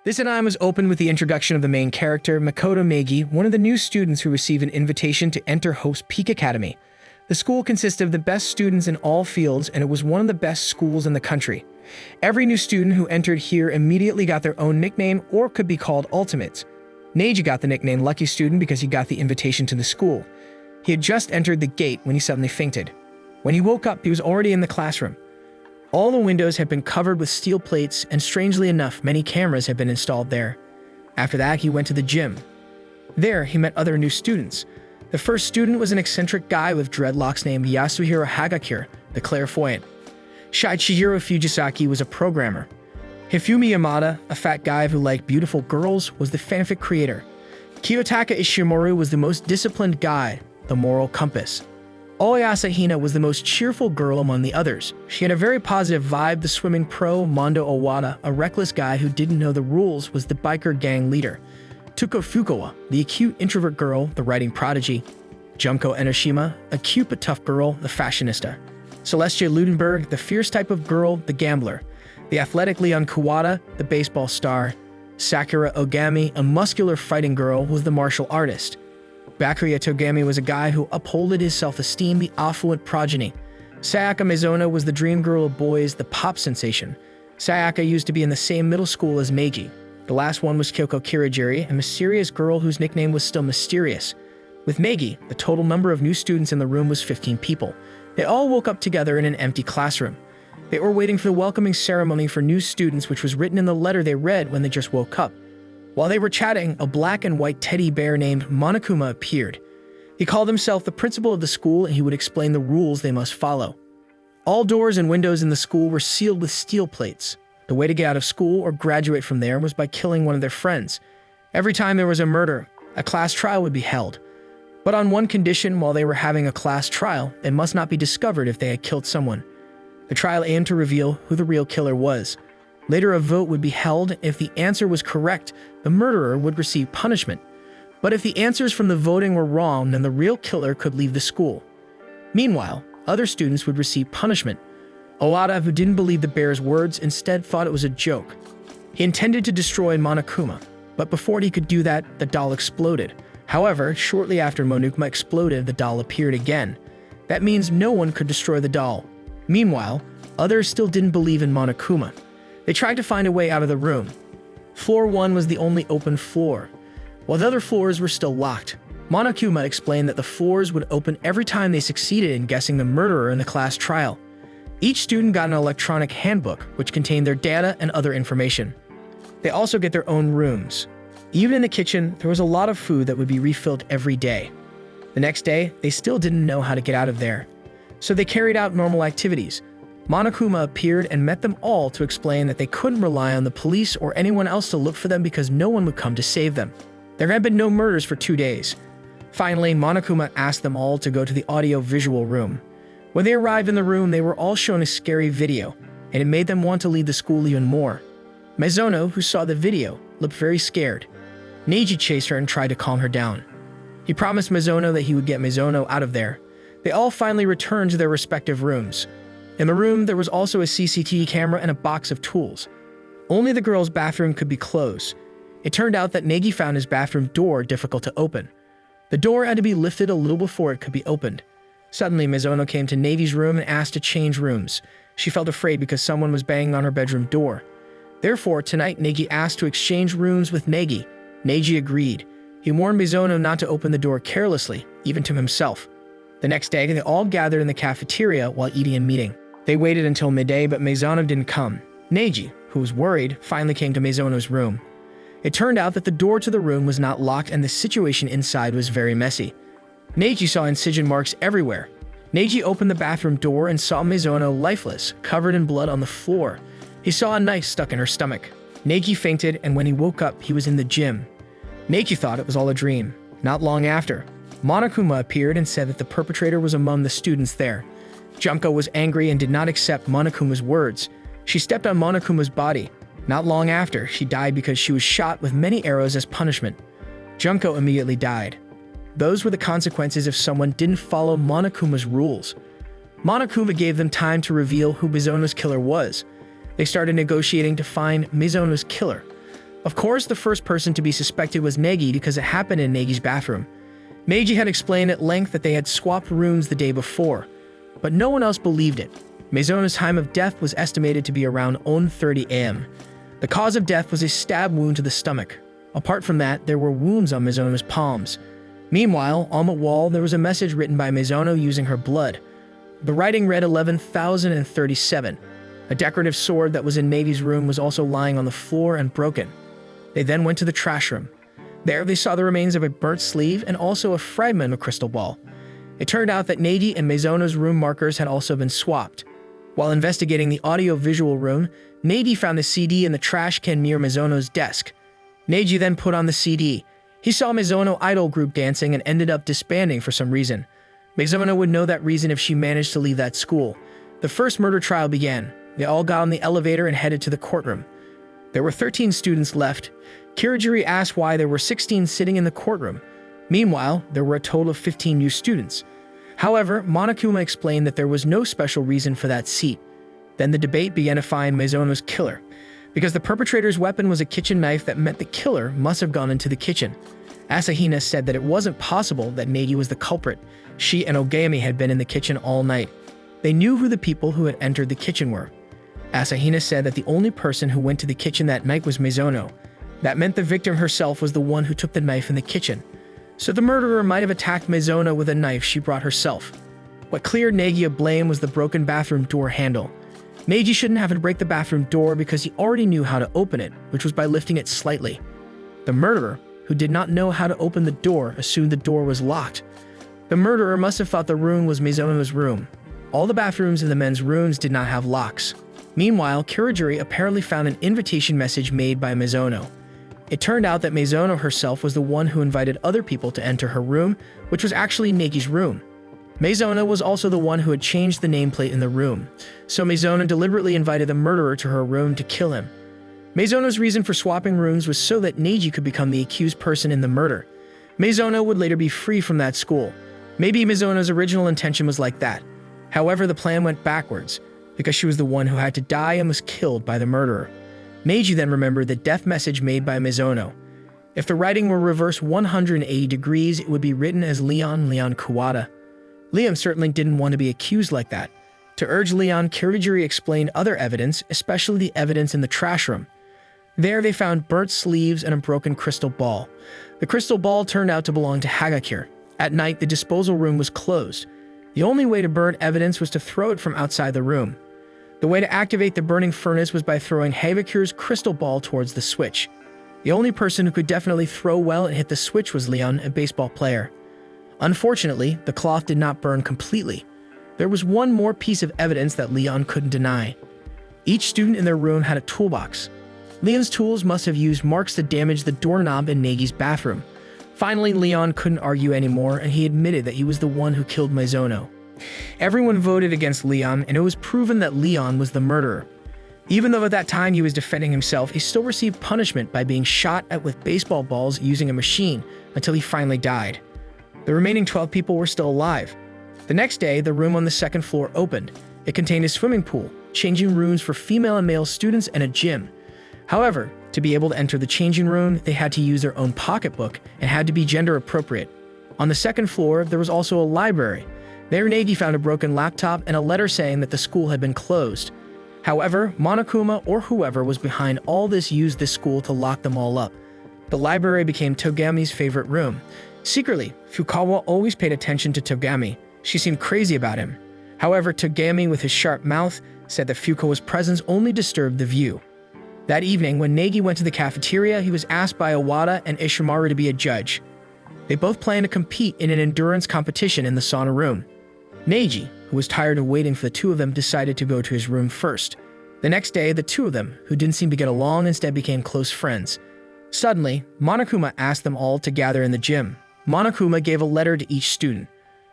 This anime was opened with the introduction of the main character, Makoto Meigi, one of the new students who received an invitation to enter Hope's Peak Academy. The school consisted of the best students in all fields, and it was one of the best schools in the country. Every new student who entered here immediately got their own nickname or could be called ultimates. Neji got the nickname Lucky Student because he got the invitation to the school. He had just entered the gate when he suddenly fainted. When he woke up, he was already in the classroom. All the windows had been covered with steel plates, and strangely enough, many cameras had been installed there. After that, he went to the gym. There, he met other new students. The first student was an eccentric guy with dreadlocks named Yasuhiro Hagakure, the clairvoyant. Chihiro Fujisaki was a programmer. Hifumi Yamada, a fat guy who liked beautiful girls, was the fanfic creator. Kiyotaka Ishimori was the most disciplined guy, the moral compass. Oyasa Hina was the most cheerful girl among the others. She had a very positive vibe. The swimming pro, Mondo Owada, a reckless guy who didn't know the rules, was the biker gang leader. Tuko Fukawa, the acute introvert girl, the writing prodigy. Junko Enoshima, a cute but tough girl, the fashionista. Celestia Ludenberg, the fierce type of girl, the gambler. The athletic Leon Kuwata, the baseball star. Sakura Ogami, a muscular fighting girl, was the martial artist. Bakuya Togami was a guy who upholded his self-esteem, the affluent progeny. Sayaka Mizono was the dream girl of boys, the pop sensation. Sayaka used to be in the same middle school as Meiji. The last one was Kyoko Kirigiri, a mysterious girl whose nickname was still mysterious. With Meigi, the total number of new students in the room was 15 people. They all woke up together in an empty classroom. They were waiting for the welcoming ceremony for new students, which was written in the letter they read when they just woke up. While they were chatting, a black and white teddy bear named Monokuma appeared. He called himself the principal of the school, and he would explain the rules they must follow. All doors and windows in the school were sealed with steel plates. The way to get out of school or graduate from there was by killing one of their friends. Every time there was a murder, a class trial would be held. But on one condition, while they were having a class trial, they must not be discovered if they had killed someone. The trial aimed to reveal who the real killer was. Later, a vote would be held. If the answer was correct, the murderer would receive punishment. But if the answers from the voting were wrong, then the real killer could leave the school. Meanwhile, other students would receive punishment. Owada, who didn't believe the bear's words, instead thought it was a joke. He intended to destroy Monokuma, but before he could do that, the doll exploded. However, shortly after Monokuma exploded, the doll appeared again. That means no one could destroy the doll. Meanwhile, others still didn't believe in Monokuma. They tried to find a way out of the room. Floor 1 was the only open floor, while the other floors were still locked. Monokuma explained that the floors would open every time they succeeded in guessing the murderer in the class trial. Each student got an electronic handbook, which contained their data and other information. They also get their own rooms. Even in the kitchen, there was a lot of food that would be refilled every day. The next day, they still didn't know how to get out of there. So they carried out normal activities. Monokuma appeared and met them all to explain that they couldn't rely on the police or anyone else to look for them because no one would come to save them. There had been no murders for 2 days. Finally, Monokuma asked them all to go to the audio-visual room. When they arrived in the room, they were all shown a scary video, and it made them want to leave the school even more. Mizono, who saw the video, looked very scared. Neji chased her and tried to calm her down. He promised Mizono that he would get Mizono out of there. They all finally returned to their respective rooms. In the room, there was also a CCTV camera and a box of tools. Only the girls' bathroom could be closed. It turned out that Negi found his bathroom door difficult to open. The door had to be lifted a little before it could be opened. Suddenly, Mizono came to Negi's room and asked to change rooms. She felt afraid because someone was banging on her bedroom door. Therefore, tonight, Negi asked to exchange rooms with Negi. Neji agreed. He warned Mizono not to open the door carelessly, even to himself. The next day, they all gathered in the cafeteria while eating and meeting. They waited until midday, but Mizono didn't come. Neji, who was worried, finally came to Mizono's room. It turned out that the door to the room was not locked and the situation inside was very messy. Neji saw incision marks everywhere. Neji opened the bathroom door and saw Mizono lifeless, covered in blood on the floor. He saw a knife stuck in her stomach. Neji fainted, and when he woke up, he was in the gym. Neji thought it was all a dream. Not long after, Monokuma appeared and said that the perpetrator was among the students there. Junko was angry and did not accept Monokuma's words. She stepped on Monokuma's body. Not long after, she died because she was shot with many arrows as punishment. Junko immediately died. Those were the consequences if someone didn't follow Monokuma's rules. Monokuma gave them time to reveal who Mizono's killer was. They started negotiating to find Mizono's killer. Of course, the first person to be suspected was Meiji because it happened in Neigi's bathroom. Meiji had explained at length that they had swapped rooms the day before, but no one else believed it. Mizono's time of death was estimated to be around 1:30 a.m. The cause of death was a stab wound to the stomach. Apart from that, there were wounds on Mizono's palms. Meanwhile, on the wall, there was a message written by Mizono using her blood. The writing read 11,037. A decorative sword that was in Neigi's room was also lying on the floor and broken. They then went to the trash room. There, they saw the remains of a burnt sleeve and also a fragment of a crystal ball. It turned out that Neigi and Mizono's room markers had also been swapped. While investigating the audio-visual room, Neigi found the CD in the trash can near Mizono's desk. Neigi then put on the CD. He saw Mizono idol group dancing and ended up disbanding for some reason. Mizono would know that reason if she managed to leave that school. The first murder trial began. They all got on the elevator and headed to the courtroom. There were 13 students left. Kirigiri asked why there were 16 sitting in the courtroom. Meanwhile, there were a total of 15 new students. However, Monokuma explained that there was no special reason for that seat. Then the debate began to find Mizono's killer. Because the perpetrator's weapon was a kitchen knife, that meant the killer must have gone into the kitchen. Asahina said that it wasn't possible that Neigi was the culprit. She and Ogami had been in the kitchen all night. They knew who the people who had entered the kitchen were. Asahina said that the only person who went to the kitchen that night was Mizono. That meant the victim herself was the one who took the knife in the kitchen. So the murderer might have attacked Mizono with a knife she brought herself. What cleared Neigi of blame was the broken bathroom door handle. Neigi shouldn't have to break the bathroom door because he already knew how to open it, which was by lifting it slightly. The murderer, who did not know how to open the door, assumed the door was locked. The murderer must have thought the room was Mizono's room. All the bathrooms in the men's rooms did not have locks. Meanwhile, Kirigiri apparently found an invitation message made by Mizono. It turned out that Mizono herself was the one who invited other people to enter her room, which was actually Neigi's room. Mizono was also the one who had changed the nameplate in the room, so Mizono deliberately invited the murderer to her room to kill him. Mizono's reason for swapping rooms was so that Neigi could become the accused person in the murder. Mizono would later be free from that school. Maybe Mizono's original intention was like that. However, the plan went backwards, because she was the one who had to die and was killed by the murderer. Neigi then remembered the death message made by Mizono. If the writing were reversed 180 degrees, it would be written as Leon Kuwata. Leon certainly didn't want to be accused like that. To urge Leon, Kirigiri explained other evidence, especially the evidence in the trash room. There they found burnt sleeves and a broken crystal ball. The crystal ball turned out to belong to Hagakure. At night, the disposal room was closed. The only way to burn evidence was to throw it from outside the room. The way to activate the burning furnace was by throwing Hagakure's crystal ball towards the switch. The only person who could definitely throw well and hit the switch was Leon, a baseball player. Unfortunately, the cloth did not burn completely. There was one more piece of evidence that Leon couldn't deny. Each student in their room had a toolbox. Leon's tools must have used marks to damage the doorknob in Neigi's bathroom. Finally, Leon couldn't argue anymore, and he admitted that he was the one who killed Mizono. Everyone voted against Leon, and it was proven that Leon was the murderer. Even though at that time he was defending himself, he still received punishment by being shot at with baseball balls using a machine until he finally died. The remaining 12 people were still alive. The next day, the room on the second floor opened. It contained a swimming pool, changing rooms for female and male students, and a gym. However, to be able to enter the changing room, they had to use their own pocketbook and had to be gender appropriate. On the second floor, there was also a library. There, Neigi found a broken laptop and a letter saying that the school had been closed. However, Monokuma or whoever was behind all this used this school to lock them all up. The library became Togami's favorite room. Secretly, Fukawa always paid attention to Togami. She seemed crazy about him. However, Togami, with his sharp mouth, said that Fukawa's presence only disturbed the view. That evening, when Neigi went to the cafeteria, he was asked by Owada and Ishimaru to be a judge. They both planned to compete in an endurance competition in the sauna room. Neigi, who was tired of waiting for the two of them, decided to go to his room first. The next day, the two of them, who didn't seem to get along, instead became close friends. Suddenly, Monokuma asked them all to gather in the gym. Monokuma gave a letter to each student.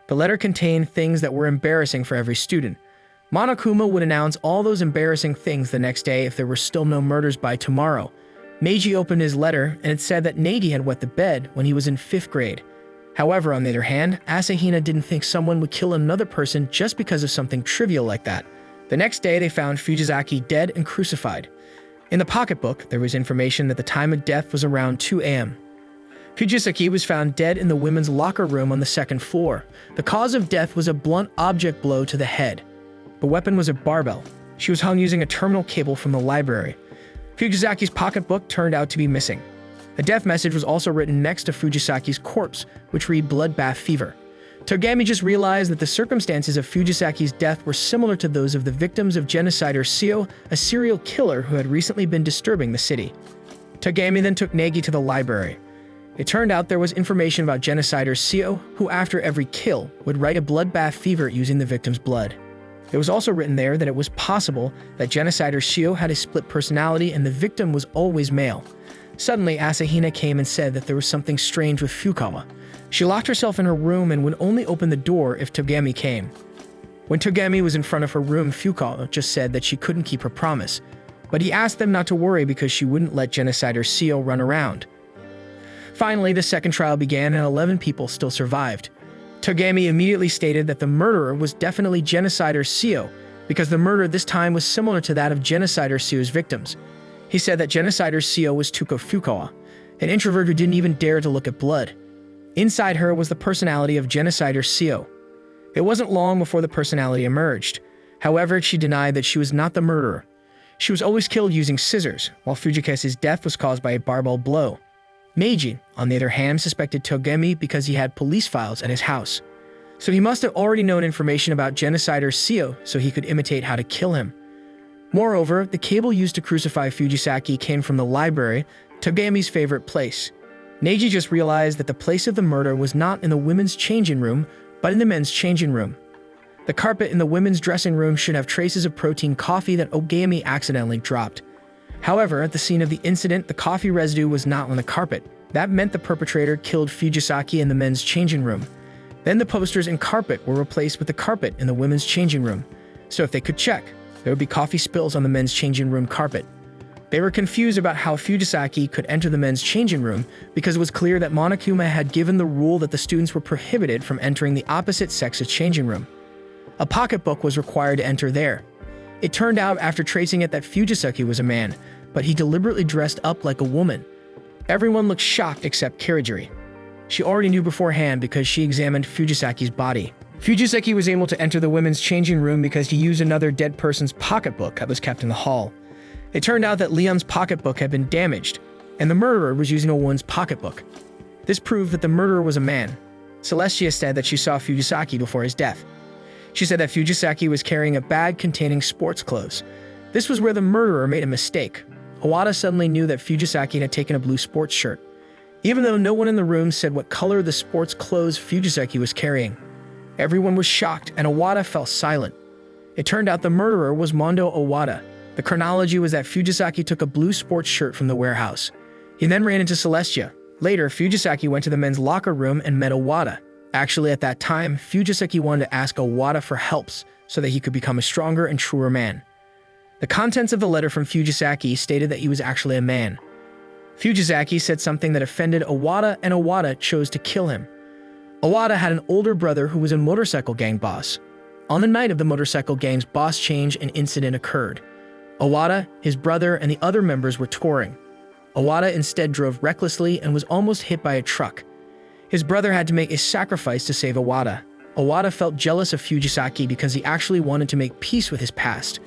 The letter contained things that were embarrassing for every student. Monokuma would announce all those embarrassing things the next day if there were still no murders by tomorrow. Meiji opened his letter, and it said that Neigi had wet the bed when he was in 5th grade. However, on the other hand, Asahina didn't think someone would kill another person just because of something trivial like that. The next day, they found Fujizaki dead and crucified. In the pocketbook, there was information that the time of death was around 2 a.m. Fujisaki was found dead in the women's locker room on the second floor. The cause of death was a blunt object blow to the head. The weapon was a barbell. She was hung using a terminal cable from the library. Fujisaki's pocketbook turned out to be missing. A death message was also written next to Fujisaki's corpse, which read bloodbath fever. Togami just realized that the circumstances of Fujisaki's death were similar to those of the victims of genocider Seo, a serial killer who had recently been disturbing the city. Togami then took Negi to the library. It turned out there was information about genocider Seo, who after every kill would write a bloodbath fever using the victim's blood. It was also written there that it was possible that genocider Seo had a split personality and the victim was always male. Suddenly, Asahina came and said that there was something strange with Fukawa. She locked herself in her room and would only open the door if Togami came. When Togami was in front of her room, Fukawa just said that she couldn't keep her promise, but he asked them not to worry because she wouldn't let genocider Seo run around. Finally, the second trial began and 11 people still survived. Togami immediately stated that the murderer was definitely genocider Seo because the murder this time was similar to that of genocider Seo's victims. He said that genocider Seo was Tuko Fukawa, an introvert who didn't even dare to look at blood. Inside her was the personality of genocider Seo. It wasn't long before the personality emerged. However, she denied that she was not the murderer. She was always killed using scissors, while Fujikase's death was caused by a barbell blow. Meiji, on the other hand, suspected Togami because he had police files at his house. So he must have already known information about genocider Seo so he could imitate how to kill him. Moreover, the cable used to crucify Fujisaki came from the library, Togami's favorite place. Neji just realized that the place of the murder was not in the women's changing room, but in the men's changing room. The carpet in the women's dressing room should have traces of protein coffee that Ogami accidentally dropped. However, at the scene of the incident, the coffee residue was not on the carpet. That meant the perpetrator killed Fujisaki in the men's changing room. Then the posters and carpet were replaced with the carpet in the women's changing room. So if they could check, there would be coffee spills on the men's changing room carpet. They were confused about how Fujisaki could enter the men's changing room because it was clear that Monokuma had given the rule that the students were prohibited from entering the opposite sex's changing room. A pocketbook was required to enter there. It turned out after tracing it that Fujisaki was a man, but he deliberately dressed up like a woman. Everyone looked shocked except Kirigiri. She already knew beforehand because she examined Fujisaki's body. Fujisaki was able to enter the women's changing room because he used another dead person's pocketbook that was kept in the hall. It turned out that Leon's pocketbook had been damaged, and the murderer was using a woman's pocketbook. This proved that the murderer was a man. Celestia said that she saw Fujisaki before his death. She said that Fujisaki was carrying a bag containing sports clothes. This was where the murderer made a mistake. Owada suddenly knew that Fujisaki had taken a blue sports shirt, even though no one in the room said what color the sports clothes Fujisaki was carrying. Everyone was shocked, and Owada fell silent. It turned out the murderer was Mondo Owada. The chronology was that Fujisaki took a blue sports shirt from the warehouse. He then ran into Celestia. Later, Fujisaki went to the men's locker room and met Owada. Actually, at that time, Fujisaki wanted to ask Owada for helps so that he could become a stronger and truer man. The contents of the letter from Fujisaki stated that he was actually a man. Fujisaki said something that offended Owada, and Owada chose to kill him. Owada had an older brother who was a motorcycle gang boss. On the night of the motorcycle gang's boss change, an incident occurred. Owada, his brother, and the other members were touring. Owada instead drove recklessly and was almost hit by a truck. His brother had to make a sacrifice to save Owada. Owada felt jealous of Fujisaki because he actually wanted to make peace with his past.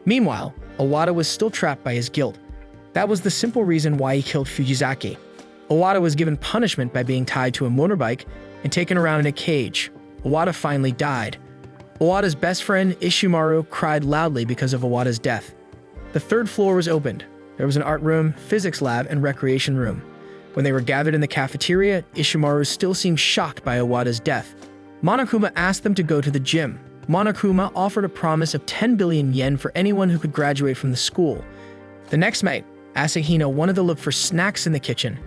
Meanwhile, Owada was still trapped by his guilt. That was the simple reason why he killed Fujisaki. Owada was given punishment by being tied to a motorbike and taken around in a cage. Owada finally died. Owada's best friend, Ishimaru, cried loudly because of Owada's death. The third floor was opened. There was an art room, physics lab, and recreation room. When they were gathered in the cafeteria, Ishimaru still seemed shocked by Owada's death. Monokuma asked them to go to the gym. Monokuma offered a promise of 10 billion yen for anyone who could graduate from the school. The next night, Asahina wanted to look for snacks in the kitchen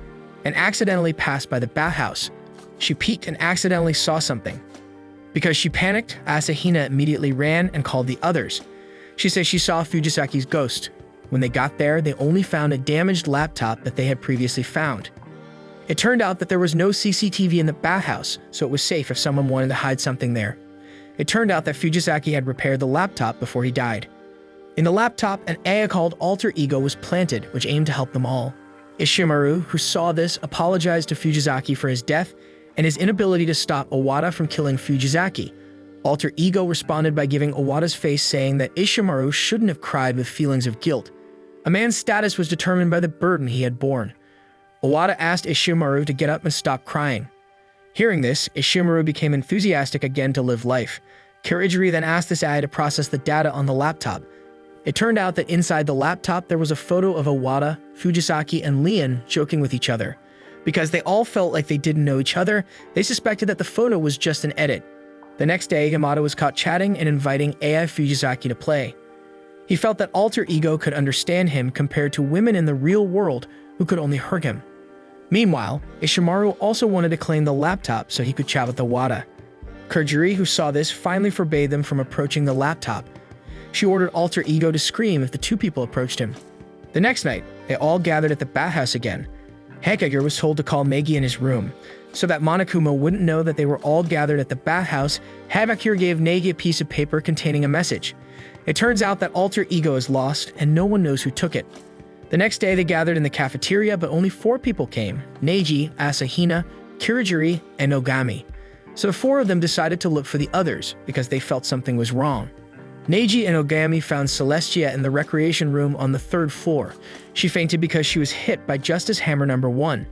and accidentally passed by the bathhouse. She peeked and accidentally saw something. Because she panicked, Asahina immediately ran and called the others. She said she saw Fujisaki's ghost. When they got there, they only found a damaged laptop that they had previously found. It turned out that there was no CCTV in the bathhouse, so it was safe if someone wanted to hide something there. It turned out that Fujisaki had repaired the laptop before he died. In the laptop, an AI called Alter Ego was planted, which aimed to help them all. Ishimaru, who saw this, apologized to Fujizaki for his death and his inability to stop Owada from killing Fujizaki. Alter Ego responded by giving Owada's face, saying that Ishimaru shouldn't have cried with feelings of guilt. A man's status was determined by the burden he had borne. Owada asked Ishimaru to get up and stop crying. Hearing this, Ishimaru became enthusiastic again to live life. Kirijiri then asked this AI to process the data on the laptop. It turned out that inside the laptop there was a photo of Owada, Fujisaki, and Leon joking with each other. Because they all felt like they didn't know each other, they suspected that the photo was just an edit. The next day, Yamada was caught chatting and inviting AI Fujisaki to play. He felt that Alter Ego could understand him compared to women in the real world who could only hurt him. Meanwhile, Ishimaru also wanted to claim the laptop so he could chat with Owada. Kirijiri, who saw this, finally forbade them from approaching the laptop. She ordered Alter Ego to scream if the two people approached him. The next night, they all gathered at the bathhouse again. Hagakure was told to call Meigi in his room. So that Monokuma wouldn't know that they were all gathered at the bathhouse, Hagakure gave Neigi a piece of paper containing a message. It turns out that Alter Ego is lost, and no one knows who took it. The next day, they gathered in the cafeteria, but only 4 people came: Neiji, Asahina, Kirijiri, and Ogami. So the 4 of them decided to look for the others, because they felt something was wrong. Neiji and Ogami found Celestia in the recreation room on the 3rd floor. She fainted because she was hit by Justice Hammer number 1.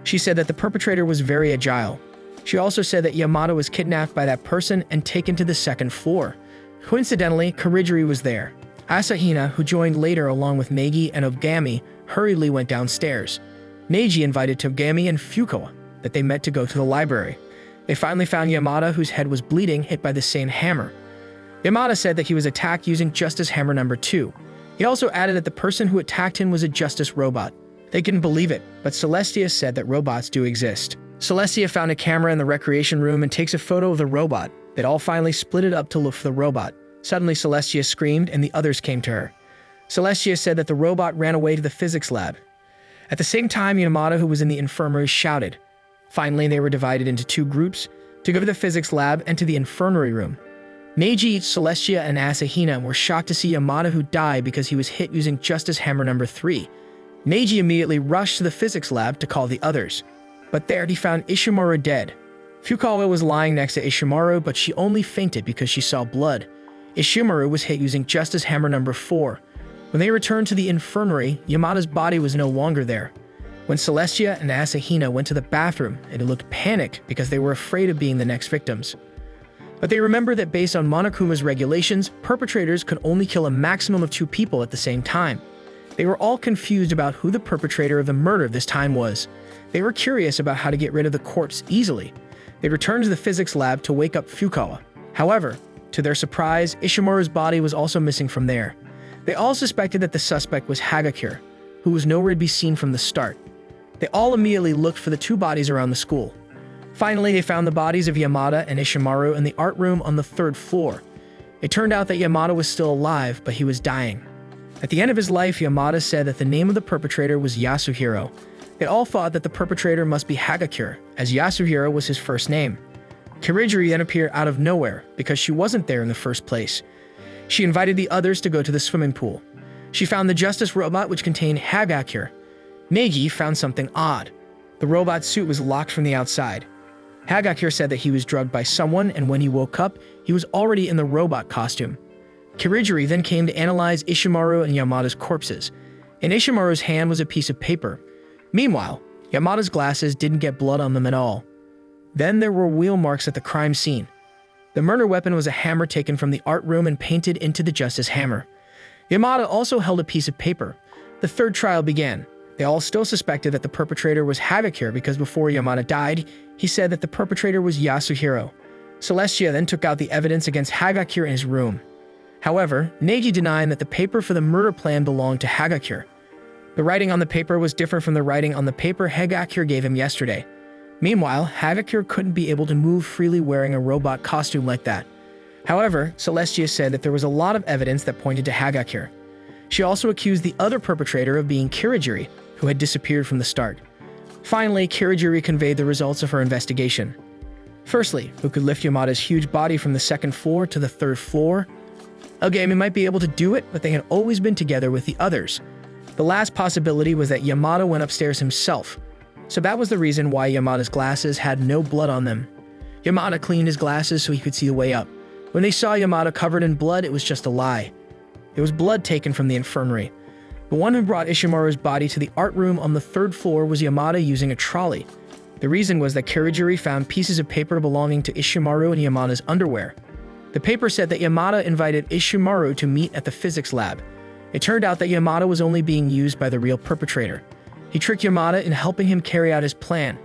She said that the perpetrator was very agile. She also said that Yamada was kidnapped by that person and taken to the 2nd floor. Coincidentally, Kirijiri was there. Asahina, who joined later along with Meigi and Ogami, hurriedly went downstairs. Neiji invited Togami and Fukawa that they met to go to the library. They finally found Yamada, whose head was bleeding, hit by the same hammer. Yamada said that he was attacked using Justice Hammer number 2. He also added that the person who attacked him was a Justice robot. They couldn't believe it, but Celestia said that robots do exist. Celestia found a camera in the recreation room and takes a photo of the robot. They'd all finally split it up to look for the robot. Suddenly, Celestia screamed and the others came to her. Celestia said that the robot ran away to the physics lab. At the same time, Yamada, who was in the infirmary, shouted. Finally, they were divided into 2 groups to go to the physics lab and to the infirmary room. Neiji, Celestia, and Asahina were shocked to see Yamada, who died because he was hit using Justice Hammer number 3. Neiji immediately rushed to the physics lab to call the others. But there he found Ishimaru dead. Fukawa was lying next to Ishimaru, but she only fainted because she saw blood. Ishimaru was hit using Justice Hammer number 4. When they returned to the infirmary, Yamada's body was no longer there. When Celestia and Asahina went to the bathroom, it looked panicked because they were afraid of being the next victims. But they remembered that based on Monokuma's regulations, perpetrators could only kill a maximum of 2 people at the same time. They were all confused about who the perpetrator of the murder this time was. They were curious about how to get rid of the corpse easily. They returned to the physics lab to wake up Fukawa. However, to their surprise, Ishimaru's body was also missing from there. They all suspected that the suspect was Hagakure, who was nowhere to be seen from the start. They all immediately looked for the 2 bodies around the school. Finally, they found the bodies of Yamada and Ishimaru in the art room on the 3rd floor. It turned out that Yamada was still alive, but he was dying. At the end of his life, Yamada said that the name of the perpetrator was Yasuhiro. They all thought that the perpetrator must be Hagakure, as Yasuhiro was his first name. Kirijiri then appeared out of nowhere because she wasn't there in the first place. She invited the others to go to the swimming pool. She found the Justice robot, which contained Hagakure. Neigi found something odd. The robot's suit was locked from the outside. Hagakure said that he was drugged by someone, and when he woke up, he was already in the robot costume. Kirijiri then came to analyze Ishimaru and Yamada's corpses. In Ishimaru's hand was a piece of paper. Meanwhile, Yamada's glasses didn't get blood on them at all. Then there were wheel marks at the crime scene. The murder weapon was a hammer taken from the art room and painted into the Justice Hammer. Yamada also held a piece of paper. The 3rd trial began. They all still suspected that the perpetrator was Hagakure because before Yamada died, he said that the perpetrator was Yasuhiro. Celestia then took out the evidence against Hagakure in his room. However, Neiji denied that the paper for the murder plan belonged to Hagakure. The writing on the paper was different from the writing on the paper Hagakure gave him yesterday. Meanwhile, Hagakure couldn't be able to move freely wearing a robot costume like that. However, Celestia said that there was a lot of evidence that pointed to Hagakure. She also accused the other perpetrator of being Kirijiri, who had disappeared from the start. Finally, Kirijiri conveyed the results of her investigation. Firstly, who could lift Yamada's huge body from the 2nd floor to the 3rd floor? Ogami might be able to do it, but they had always been together with the others. The last possibility was that Yamada went upstairs himself. So that was the reason why Yamada's glasses had no blood on them. Yamada cleaned his glasses so he could see the way up. When they saw Yamada covered in blood, it was just a lie. It was blood taken from the infirmary. The one who brought Ishimaru's body to the art room on the 3rd floor was Yamada using a trolley. The reason was that Kirigiri found pieces of paper belonging to Ishimaru in Yamada's underwear. The paper said that Yamada invited Ishimaru to meet at the physics lab. It turned out that Yamada was only being used by the real perpetrator. He tricked Yamada in helping him carry out his plan.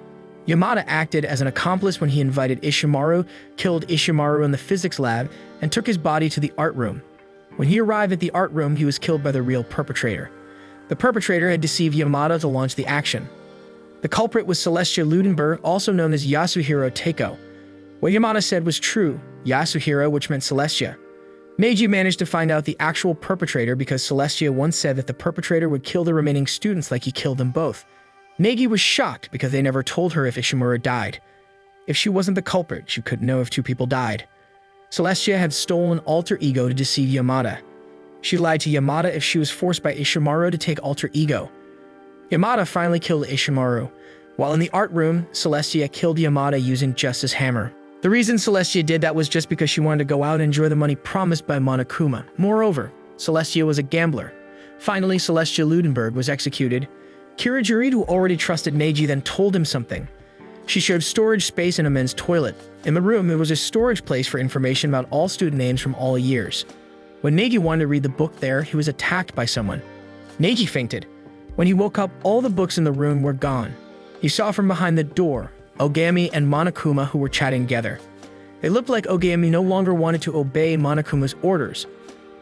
Yamada acted as an accomplice when he invited Ishimaru, killed Ishimaru in the physics lab, and took his body to the art room. When he arrived at the art room, he was killed by the real perpetrator. The perpetrator had deceived Yamada to launch the action. The culprit was Celestia Ludenberg, also known as Yasuhiro Teiko. What Yamada said was true, Yasuhiro, which meant Celestia. Meiji managed to find out the actual perpetrator because Celestia once said that the perpetrator would kill the remaining students like he killed them both. Negi was shocked because they never told her if Ishimura died. If she wasn't the culprit, she couldn't know if 2 people died. Celestia had stolen alter ego to deceive Yamada. She lied to Yamada if she was forced by Ishimaru to take alter ego. Yamada finally killed Ishimaru. While in the art room, Celestia killed Yamada using just his hammer. The reason Celestia did that was just because she wanted to go out and enjoy the money promised by Monokuma. Moreover, Celestia was a gambler. Finally, Celestia Ludenberg was executed. Kirigiri, who already trusted Meiji, then told him something. She showed storage space in a men's toilet. In the room, it was a storage place for information about all student names from all years. When Neji wanted to read the book there, he was attacked by someone. Neji fainted. When he woke up, all the books in the room were gone. He saw from behind the door Ogami and Monokuma, who were chatting together. It looked like Ogami no longer wanted to obey Monokuma's orders,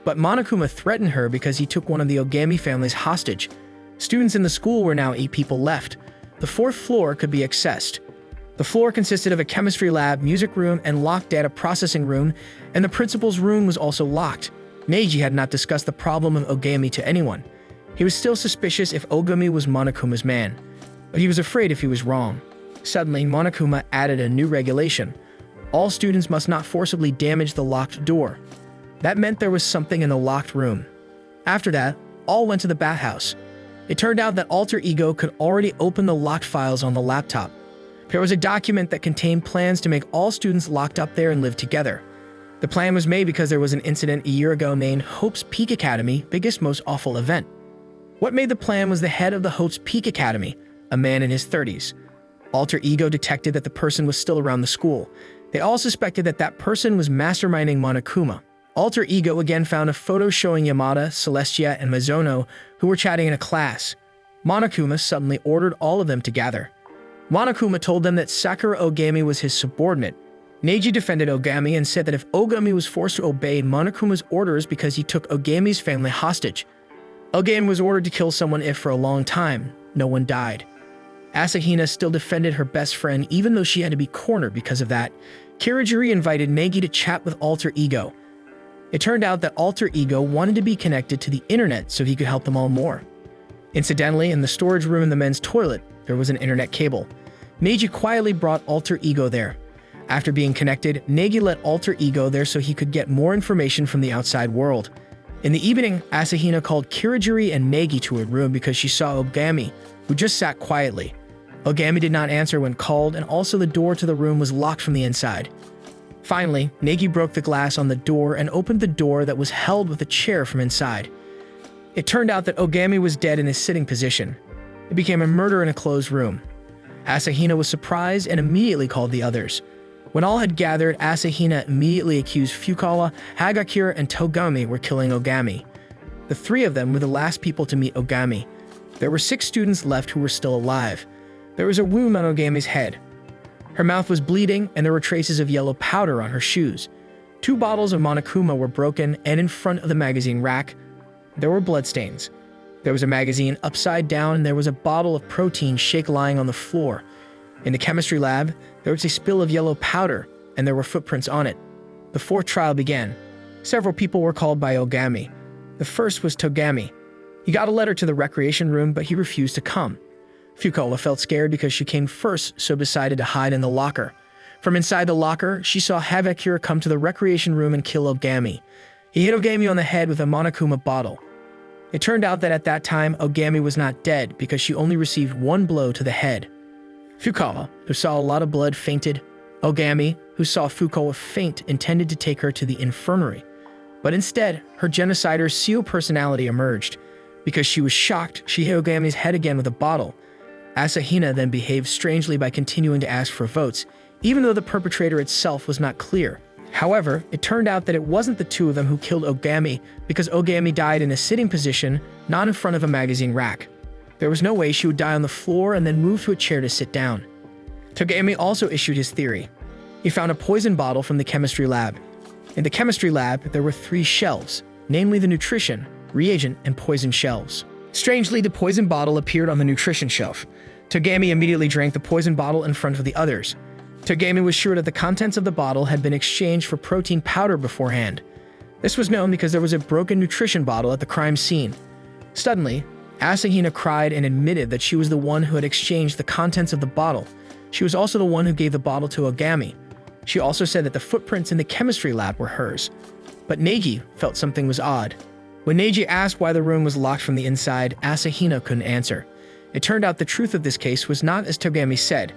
but Monokuma threatened her because he took one of the Ogami families hostage. Students in the school were now 8 people left. The 4th floor could be accessed. The floor consisted of a chemistry lab, music room, and locked data processing room, and the principal's room was also locked. Neji had not discussed the problem of Ogami to anyone. He was still suspicious if Ogami was Monokuma's man, but he was afraid if he was wrong. Suddenly, Monokuma added a new regulation. All students must not forcibly damage the locked door. That meant there was something in the locked room. After that, all went to the bathhouse. It turned out that alter ego could already open the locked files on the laptop. There was a document that contained plans to make all students locked up there and live together. The plan was made because there was an incident a year ago named Hope's Peak Academy, biggest, most awful event. What made the plan was the head of the Hope's Peak Academy, a man in his 30s. Alter ego detected that the person was still around the school. They all suspected that that person was masterminding Monokuma. Alter ego again found a photo showing Yamada, Celestia, and Mizono, who were chatting in a class. Monokuma suddenly ordered all of them to gather. Monokuma told them that Sakura Ogami was his subordinate. Neji defended Ogami and said that if Ogami was forced to obey Monokuma's orders because he took Ogami's family hostage. Ogami was ordered to kill someone if for a long time, no one died. Asahina still defended her best friend even though she had to be cornered because of that. Kirigiri invited Negi to chat with Alter Ego. It turned out that Alter Ego wanted to be connected to the internet so he could help them all more. Incidentally, in the storage room in the men's toilet, there was an internet cable. Neji quietly brought Alter Ego there. After being connected, Negi let Alter Ego there so he could get more information from the outside world. In the evening, Asahina called Kirigiri and Negi to her room because she saw Ogami, who just sat quietly. Ogami did not answer when called, and also the door to the room was locked from the inside. Finally, Negi broke the glass on the door and opened the door that was held with a chair from inside. It turned out that Ogami was dead in his sitting position. It became a murder in a closed room. Asahina was surprised and immediately called the others. When all had gathered, Asahina immediately accused Fukawa, Hagakure, and Togami were killing Ogami. The 3 of them were the last people to meet Ogami. There were 6 students left who were still alive. There was a wound on Ogami's head. Her mouth was bleeding, and there were traces of yellow powder on her shoes. 2 bottles of Monokuma were broken, and in front of the magazine rack, there were bloodstains. There was a magazine upside down, and there was a bottle of protein shake lying on the floor. In the chemistry lab, there was a spill of yellow powder, and there were footprints on it. The 4th trial began. Several people were called by Ogami. The first was Togami. He got a letter to the recreation room, but he refused to come. Fukawa felt scared because she came first, so decided to hide in the locker. From inside the locker, she saw Havakura come to the recreation room and kill Ogami. He hit Ogami on the head with a Monokuma bottle. It turned out that at that time, Ogami was not dead because she only received one blow to the head. Fukawa, who saw a lot of blood, fainted. Ogami, who saw Fukawa faint, intended to take her to the infirmary. But instead, her genocider Seo personality emerged. Because she was shocked, she hit Ogami's head again with a bottle. Asahina then behaved strangely by continuing to ask for votes, even though the perpetrator itself was not clear. However, it turned out that it wasn't the two of them who killed Ogami because Ogami died in a sitting position, not in front of a magazine rack. There was no way she would die on the floor and then move to a chair to sit down. Togami also issued his theory. He found a poison bottle from the chemistry lab. In the chemistry lab, there were 3 shelves, namely the nutrition, reagent, and poison shelves. Strangely, the poison bottle appeared on the nutrition shelf. Togami immediately drank the poison bottle in front of the others. Togami was sure that the contents of the bottle had been exchanged for protein powder beforehand. This was known because there was a broken nutrition bottle at the crime scene. Suddenly, Asahina cried and admitted that she was the one who had exchanged the contents of the bottle. She was also the one who gave the bottle to Ogami. She also said that the footprints in the chemistry lab were hers. But Neji felt something was odd. When Neji asked why the room was locked from the inside, Asahina couldn't answer. It turned out the truth of this case was not as Togami said.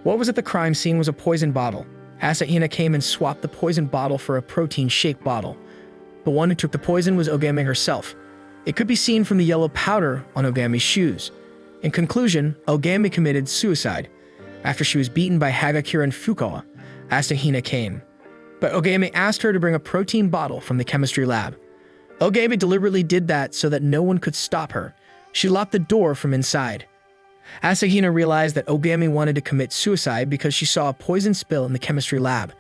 What was at the crime scene was a poison bottle. Asahina came and swapped the poison bottle for a protein shake bottle. The one who took the poison was Ogami herself. It could be seen from the yellow powder on Ogami's shoes. In conclusion, Ogami committed suicide. After she was beaten by Hagakure and Fukawa, Asahina came. But Ogami asked her to bring a protein bottle from the chemistry lab. Ogami deliberately did that so that no one could stop her. She locked the door from inside. Asahina realized that Ogami wanted to commit suicide because she saw a poison spill in the chemistry lab.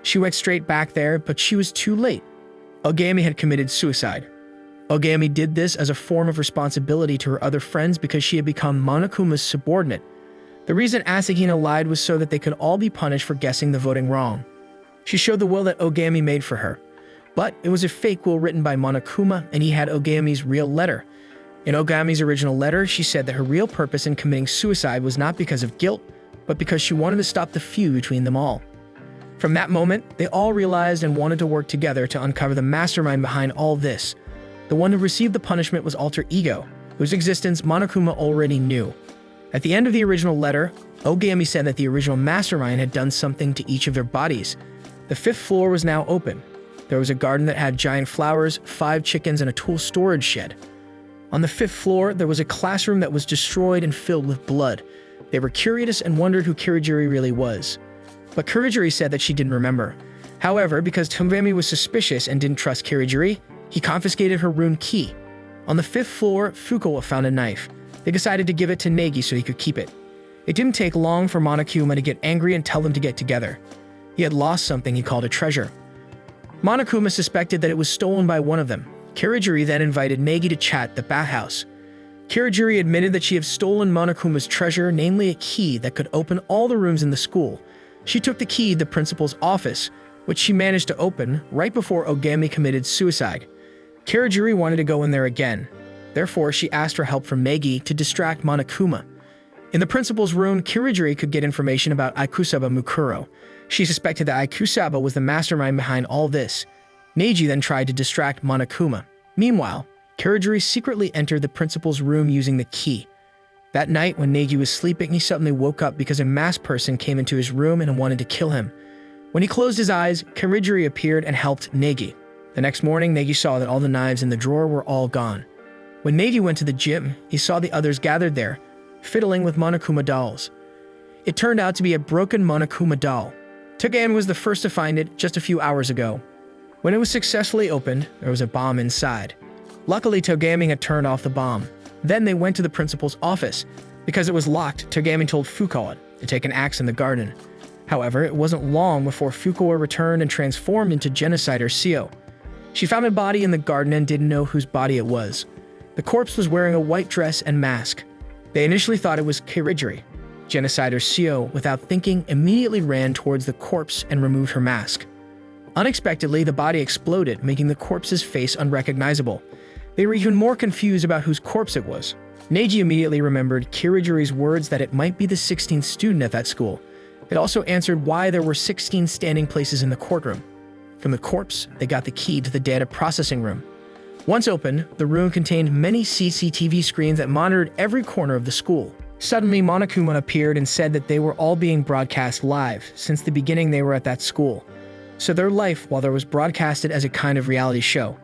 She went straight back there, but she was too late. Ogami had committed suicide. Ogami did this as a form of responsibility to her other friends because she had become Monokuma's subordinate. The reason Asahina lied was so that they could all be punished for guessing the voting wrong. She showed the will that Ogami made for her. But it was a fake will written by Monokuma, and he had Ogami's real letter. In Ogami's original letter, she said that her real purpose in committing suicide was not because of guilt, but because she wanted to stop the feud between them all. From that moment, they all realized and wanted to work together to uncover the mastermind behind all this. The one who received the punishment was Alter Ego, whose existence Monokuma already knew. At the end of the original letter, Ogami said that the original mastermind had done something to each of their bodies. The 5th floor was now open. There was a garden that had giant flowers, 5 chickens, and a tool storage shed. On the 5th floor, there was a classroom that was destroyed and filled with blood. They were curious and wondered who Kirigiri really was. But Kirigiri said that she didn't remember. However, because Togami was suspicious and didn't trust Kirigiri, he confiscated her room key. On the 5th floor, Fukawa found a knife. They decided to give it to Negi so he could keep it. It didn't take long for Monokuma to get angry and tell them to get together. He had lost something he called a treasure. Monokuma suspected that it was stolen by one of them. Kirigiri then invited Negi to chat at the bathhouse. Kirigiri admitted that she had stolen Monokuma's treasure, namely a key that could open all the rooms in the school. She took the key to the principal's office, which she managed to open right before Ogami committed suicide. Kirigiri wanted to go in there again. Therefore, she asked for help from Negi to distract Monokuma. In the principal's room, Kirigiri could get information about Ikusaba Mukuro. She suspected that Ikusaba was the mastermind behind all this. Neji then tried to distract Monokuma. Meanwhile, Kirigiri secretly entered the principal's room using the key. That night, when Neji was sleeping, he suddenly woke up because a masked person came into his room and wanted to kill him. When he closed his eyes, Kirigiri appeared and helped Negi. The next morning, Negi saw that all the knives in the drawer were all gone. When Negi went to the gym, he saw the others gathered there, fiddling with Monokuma dolls. It turned out to be a broken Monokuma doll. Togami was the first to find it just a few hours ago. When it was successfully opened, there was a bomb inside. Luckily, Togami had turned off the bomb. Then they went to the principal's office. Because it was locked, Togami told Fukawa to take an axe in the garden. However, it wasn't long before Fukawa returned and transformed into genocider Seo. She found a body in the garden and didn't know whose body it was. The corpse was wearing a white dress and mask. They initially thought it was Kirigiri. Genocider Seo, without thinking, immediately ran towards the corpse and removed her mask. Unexpectedly, the body exploded, making the corpse's face unrecognizable. They were even more confused about whose corpse it was. Neji immediately remembered Kirigiri's words that it might be the 16th student at that school. It also answered why there were 16 standing places in the courtroom. From the corpse, they got the key to the data processing room. Once open, the room contained many CCTV screens that monitored every corner of the school. Suddenly, Monokuma appeared and said that they were all being broadcast live. Since the beginning, they were at that school. So their life, while there was broadcasted as a kind of reality show.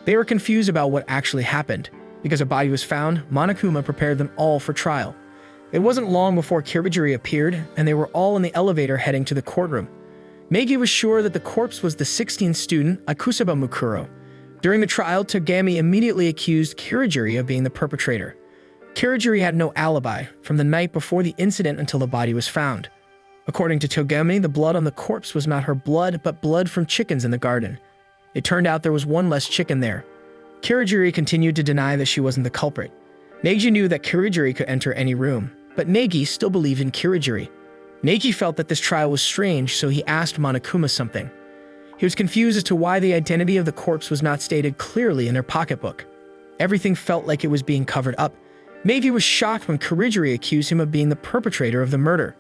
They were confused about what actually happened. Because a body was found, Monokuma prepared them all for trial. It wasn't long before Kirigiri appeared, and they were all in the elevator heading to the courtroom. Meiji was sure that the corpse was the 16th student, Akusaba Mukuro. During the trial, Togami immediately accused Kirigiri of being the perpetrator. Kirigiri had no alibi from the night before the incident until the body was found. According to Togami, the blood on the corpse was not her blood, but blood from chickens in the garden. It turned out there was one less chicken there. Kirigiri continued to deny that she wasn't the culprit. Neji knew that Kirigiri could enter any room, but Negi still believed in Kirigiri. Neji felt that this trial was strange, so he asked Monokuma something. He was confused as to why the identity of the corpse was not stated clearly in their pocketbook. Everything felt like it was being covered up. Meiji was shocked when Kirigiri accused him of being the perpetrator of the murder.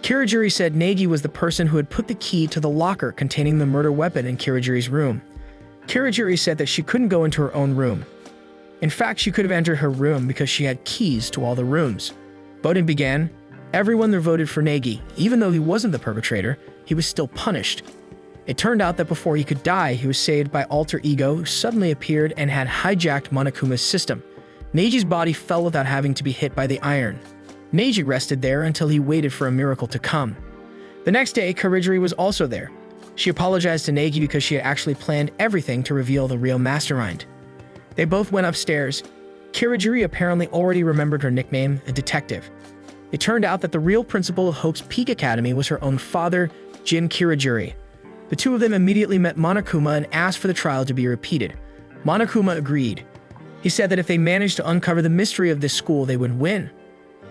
Kirigiri said Negi was the person who had put the key to the locker containing the murder weapon in Kirigiri's room. Kirigiri said that she couldn't go into her own room. In fact, she could have entered her room because she had keys to all the rooms. Voting began. Everyone there voted for Negi. Even though he wasn't the perpetrator, he was still punished. It turned out that before he could die, he was saved by Alter Ego, who suddenly appeared and had hijacked Monokuma's system. Neji's body fell without having to be hit by the iron. Neji rested there until he waited for a miracle to come. The next day, Kirigiri was also there. She apologized to Negi because she had actually planned everything to reveal the real mastermind. They both went upstairs. Kirigiri apparently already remembered her nickname, a detective. It turned out that the real principal of Hope's Peak Academy was her own father, Jin Kirigiri. The two of them immediately met Monokuma and asked for the trial to be repeated. Monokuma agreed. He said that if they managed to uncover the mystery of this school, they would win.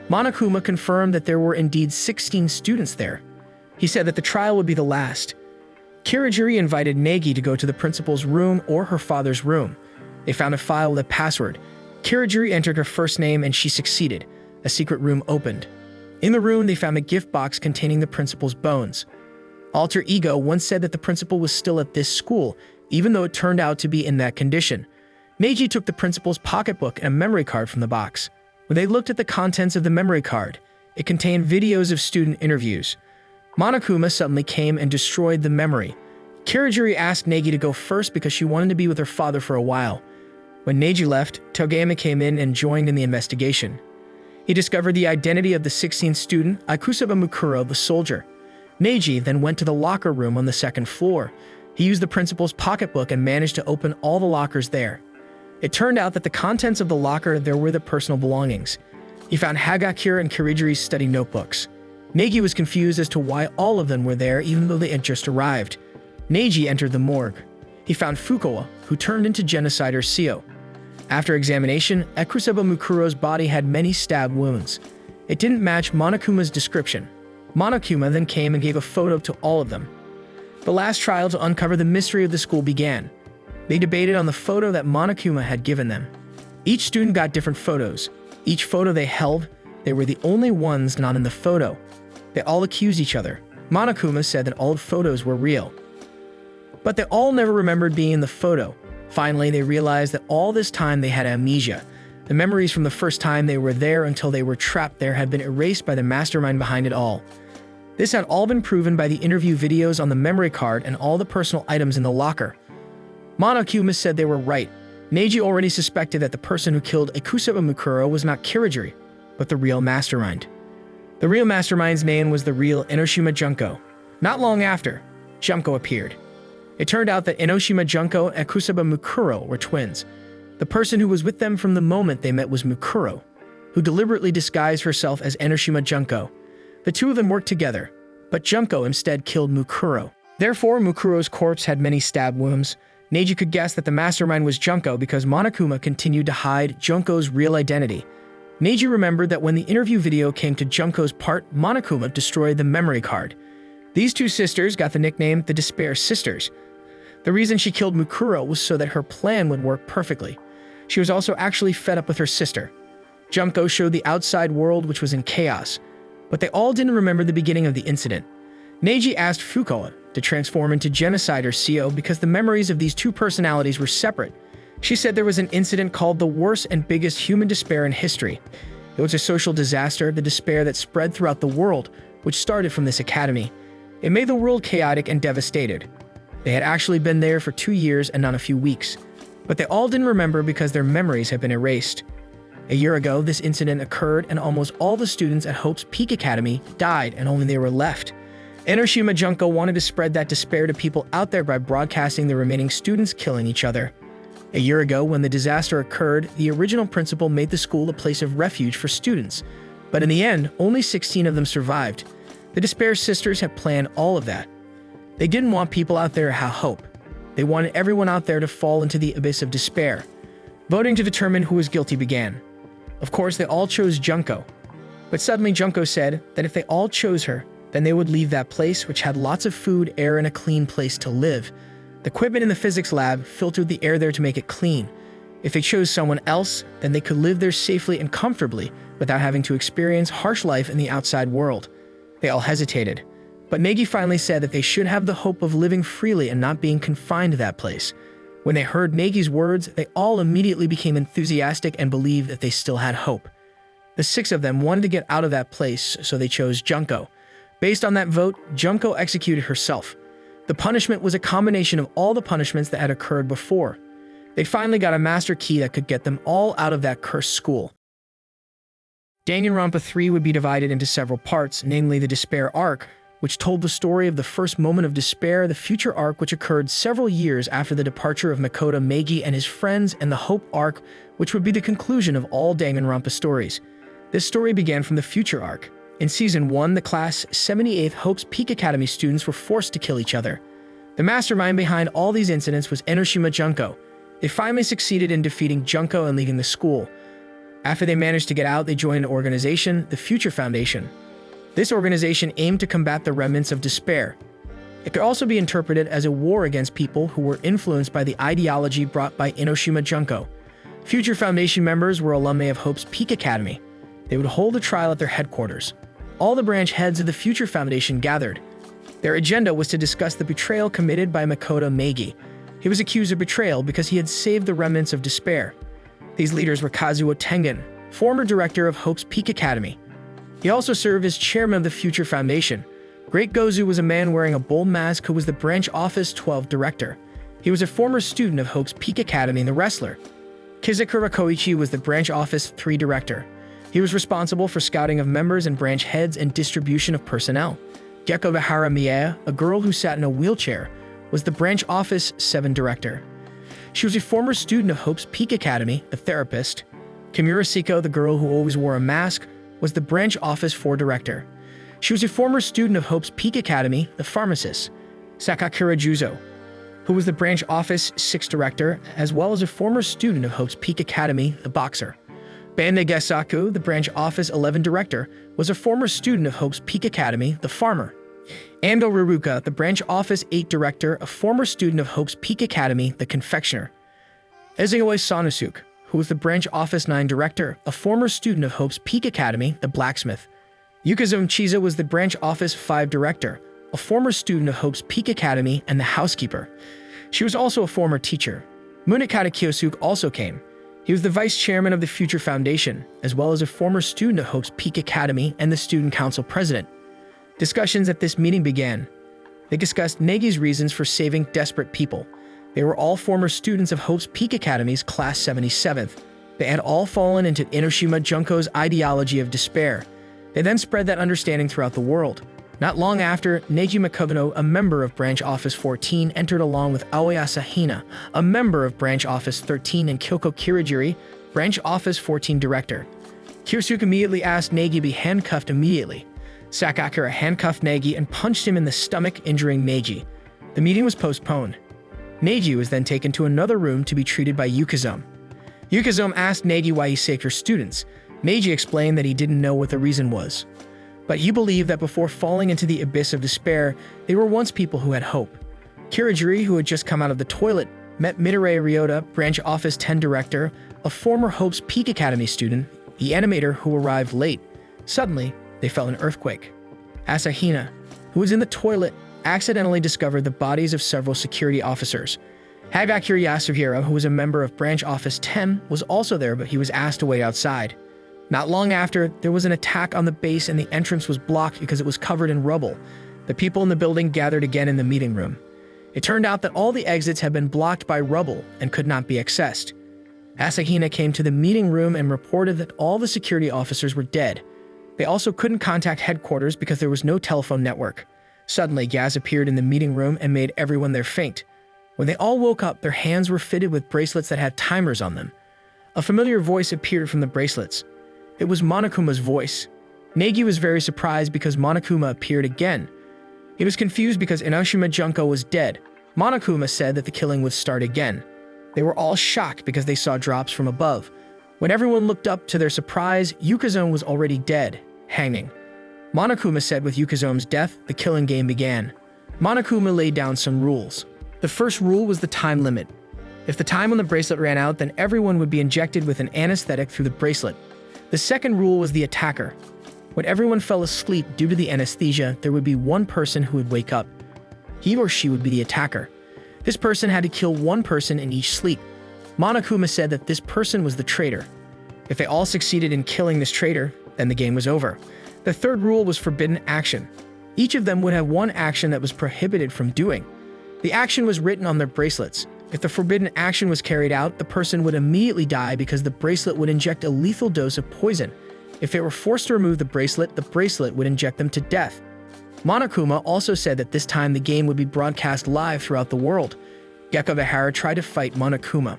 Monokuma confirmed that there were indeed 16 students there. He said that the trial would be the last. Kirigiri invited Negi to go to the principal's room or her father's room. They found a file with a password. Kirigiri entered her first name and she succeeded. A secret room opened. In the room, they found a gift box containing the principal's bones. Alter Ego once said that the principal was still at this school, even though it turned out to be in that condition. Neji took the principal's pocketbook and a memory card from the box. When they looked at the contents of the memory card, it contained videos of student interviews. Monokuma suddenly came and destroyed the memory. Kirigiri asked Negi to go first because she wanted to be with her father for a while. When Neji left, Togami came in and joined in the investigation. He discovered the identity of the 16th student, Akusaba Mukuro, the soldier. Neji then went to the locker room on the second floor. He used the principal's pocketbook and managed to open all the lockers there. It turned out that the contents of the locker there were the personal belongings. He found Hagakure and Kirigiri's study notebooks. Negi was confused as to why all of them were there even though they had just arrived. Neji entered the morgue. He found Fukawa, who turned into genocider Seo. After examination, Akusaba Mukuro's body had many stab wounds. It didn't match Monokuma's description. Monokuma then came and gave a photo to all of them. The last trial to uncover the mystery of the school began. They debated on the photo that Monokuma had given them. Each student got different photos. Each photo they held, they were the only ones not in the photo. They all accused each other. Monokuma said that all the photos were real. But they all never remembered being in the photo. Finally, they realized that all this time they had amnesia. The memories from the first time they were there until they were trapped there had been erased by the mastermind behind it all. This had all been proven by the interview videos on the memory card and all the personal items in the locker. Monokuma said they were right. Neji already suspected that the person who killed Akusaba Mukuro was not Kirigiri, but the real mastermind. The real mastermind's name was the real Enoshima Junko. Not long after, Junko appeared. It turned out that Enoshima Junko and Akusaba Mukuro were twins. The person who was with them from the moment they met was Mukuro, who deliberately disguised herself as Enoshima Junko. The two of them worked together, but Junko instead killed Mukuro. Therefore, Mukuro's corpse had many stab wounds. Neji could guess that the mastermind was Junko because Monokuma continued to hide Junko's real identity. Neji remembered that when the interview video came to Junko's part, Monokuma destroyed the memory card. These two sisters got the nickname the Despair Sisters. The reason she killed Mukuro was so that her plan would work perfectly. She was also actually fed up with her sister. Junko showed the outside world which was in chaos, but they all didn't remember the beginning of the incident. Neji asked Fukuoka to transform into genocider Seo because the memories of these two personalities were separate. She said there was an incident called the worst and biggest human despair in history. It was a social disaster, the despair that spread throughout the world, which started from this academy. It made the world chaotic and devastated. They had actually been there for 2 years and not a few weeks. But they all didn't remember because their memories had been erased. A year ago, this incident occurred and almost all the students at Hope's Peak Academy died and only they were left. Enoshima Junko wanted to spread that despair to people out there by broadcasting the remaining students killing each other. A year ago, when the disaster occurred, the original principal made the school a place of refuge for students. But in the end, only 16 of them survived. The Despair Sisters had planned all of that. They didn't want people out there to have hope. They wanted everyone out there to fall into the abyss of despair. Voting to determine who was guilty began. Of course, they all chose Junko. But suddenly Junko said that if they all chose her, then they would leave that place, which had lots of food, air, and a clean place to live. The equipment in the physics lab filtered the air there to make it clean. If they chose someone else, then they could live there safely and comfortably without having to experience harsh life in the outside world. They all hesitated. But Negi finally said that they should have the hope of living freely and not being confined to that place. When they heard Negi's words, they all immediately became enthusiastic and believed that they still had hope. The 6 of them wanted to get out of that place, so they chose Junko. Based on that vote, Junko executed herself. The punishment was a combination of all the punishments that had occurred before. They finally got a master key that could get them all out of that cursed school. Danganronpa 3 would be divided into several parts, namely the Despair arc, which told the story of the first moment of despair, the Future arc, which occurred several years after the departure of Makoto Meigi and his friends, and the Hope arc, which would be the conclusion of all Danganronpa stories. This story began from the Future arc. In Season 1, the Class 78th Hope's Peak Academy students were forced to kill each other. The mastermind behind all these incidents was Enoshima Junko. They finally succeeded in defeating Junko and leaving the school. After they managed to get out, they joined an organization, the Future Foundation. This organization aimed to combat the remnants of despair. It could also be interpreted as a war against people who were influenced by the ideology brought by Enoshima Junko. Future Foundation members were alumni of Hope's Peak Academy. They would hold a trial at their headquarters. All the branch heads of the Future Foundation gathered. Their agenda was to discuss the betrayal committed by Makoto Meigi. He was accused of betrayal because he had saved the remnants of despair. These leaders were Kazuo Tengen, former director of Hope's Peak Academy. He also served as chairman of the Future Foundation. Great Gozu was a man wearing a bold mask who was the Branch Office 12 director. He was a former student of Hope's Peak Academy and the wrestler. Kizakura Koichi was the Branch Office 3 director. He was responsible for scouting of members and branch heads and distribution of personnel. Geko Vihara Miea, a girl who sat in a wheelchair, was the Branch Office 7 director. She was a former student of Hope's Peak Academy, the therapist. Kimura Siko, the girl who always wore a mask, was the Branch Office 4 director. She was a former student of Hope's Peak Academy, the pharmacist. Sakakura Juzo, who was the Branch Office 6 director, as well as a former student of Hope's Peak Academy, the boxer. Bande Gesaku, the Branch Office 11 director, was a former student of Hope's Peak Academy, the farmer. Ando Raruka, the Branch Office 8 director, a former student of Hope's Peak Academy, the confectioner. Ezeoi Sanosuke, who was the Branch Office 9 director, a former student of Hope's Peak Academy, the blacksmith. Yukazo Chiza was the Branch Office 5 director, a former student of Hope's Peak Academy and the housekeeper. She was also a former teacher. Munikata Kyosuke also came. He was the vice chairman of the Future Foundation, as well as a former student of Hope's Peak Academy and the student council president. Discussions at this meeting began. They discussed Negi's reasons for saving desperate people. They were all former students of Hope's Peak Academy's Class 77th. They had all fallen into Enoshima Junko's ideology of despair. They then spread that understanding throughout the world. Not long after, Neji Makoto, a member of Branch Office 14, entered along with Aoi Asahina, a member of Branch Office 13, and Kyoko Kirigiri, Branch Office 14 director. Kyosuke immediately asked Negi to be handcuffed immediately. Sakakura handcuffed Negi and punched him in the stomach, injuring Neji. The meeting was postponed. Neji was then taken to another room to be treated by Yukazome. Yukazome asked Negi why he saved her students. Neji explained that he didn't know what the reason was. But he believed that before falling into the abyss of despair, they were once people who had hope. Kirigiri, who had just come out of the toilet, met Midori Ryota, Branch Office 10 director, a former Hope's Peak Academy student, the animator who arrived late. Suddenly, they felt an earthquake. Asahina, who was in the toilet, accidentally discovered the bodies of several security officers. Hagakure Yasuhiro, who was a member of Branch Office 10, was also there, but he was asked to wait outside. Not long after, there was an attack on the base and the entrance was blocked because it was covered in rubble. The people in the building gathered again in the meeting room. It turned out that all the exits had been blocked by rubble and could not be accessed. Asahina came to the meeting room and reported that all the security officers were dead. They also couldn't contact headquarters because there was no telephone network. Suddenly, Gaz appeared in the meeting room and made everyone there faint. When they all woke up, their hands were fitted with bracelets that had timers on them. A familiar voice appeared from the bracelets. It was Monokuma's voice. Negi was very surprised because Monokuma appeared again. He was confused because Inoshima Junko was dead. Monokuma said that the killing would start again. They were all shocked because they saw drops from above. When everyone looked up, to their surprise, Yukazome was already dead, hanging. Monokuma said with Yukazome's death, the killing game began. Monokuma laid down some rules. The first rule was the time limit. If the time on the bracelet ran out, then everyone would be injected with an anesthetic through the bracelet. The second rule was the attacker. When everyone fell asleep due to the anesthesia, there would be one person who would wake up. He or she would be the attacker. This person had to kill one person in each sleep. Monokuma said that this person was the traitor. If they all succeeded in killing this traitor, then the game was over. The third rule was forbidden action. Each of them would have one action that was prohibited from doing. The action was written on their bracelets. If the forbidden action was carried out, the person would immediately die because the bracelet would inject a lethal dose of poison. If they were forced to remove the bracelet would inject them to death. Monokuma also said that this time the game would be broadcast live throughout the world. Gekko Vihara tried to fight Monokuma.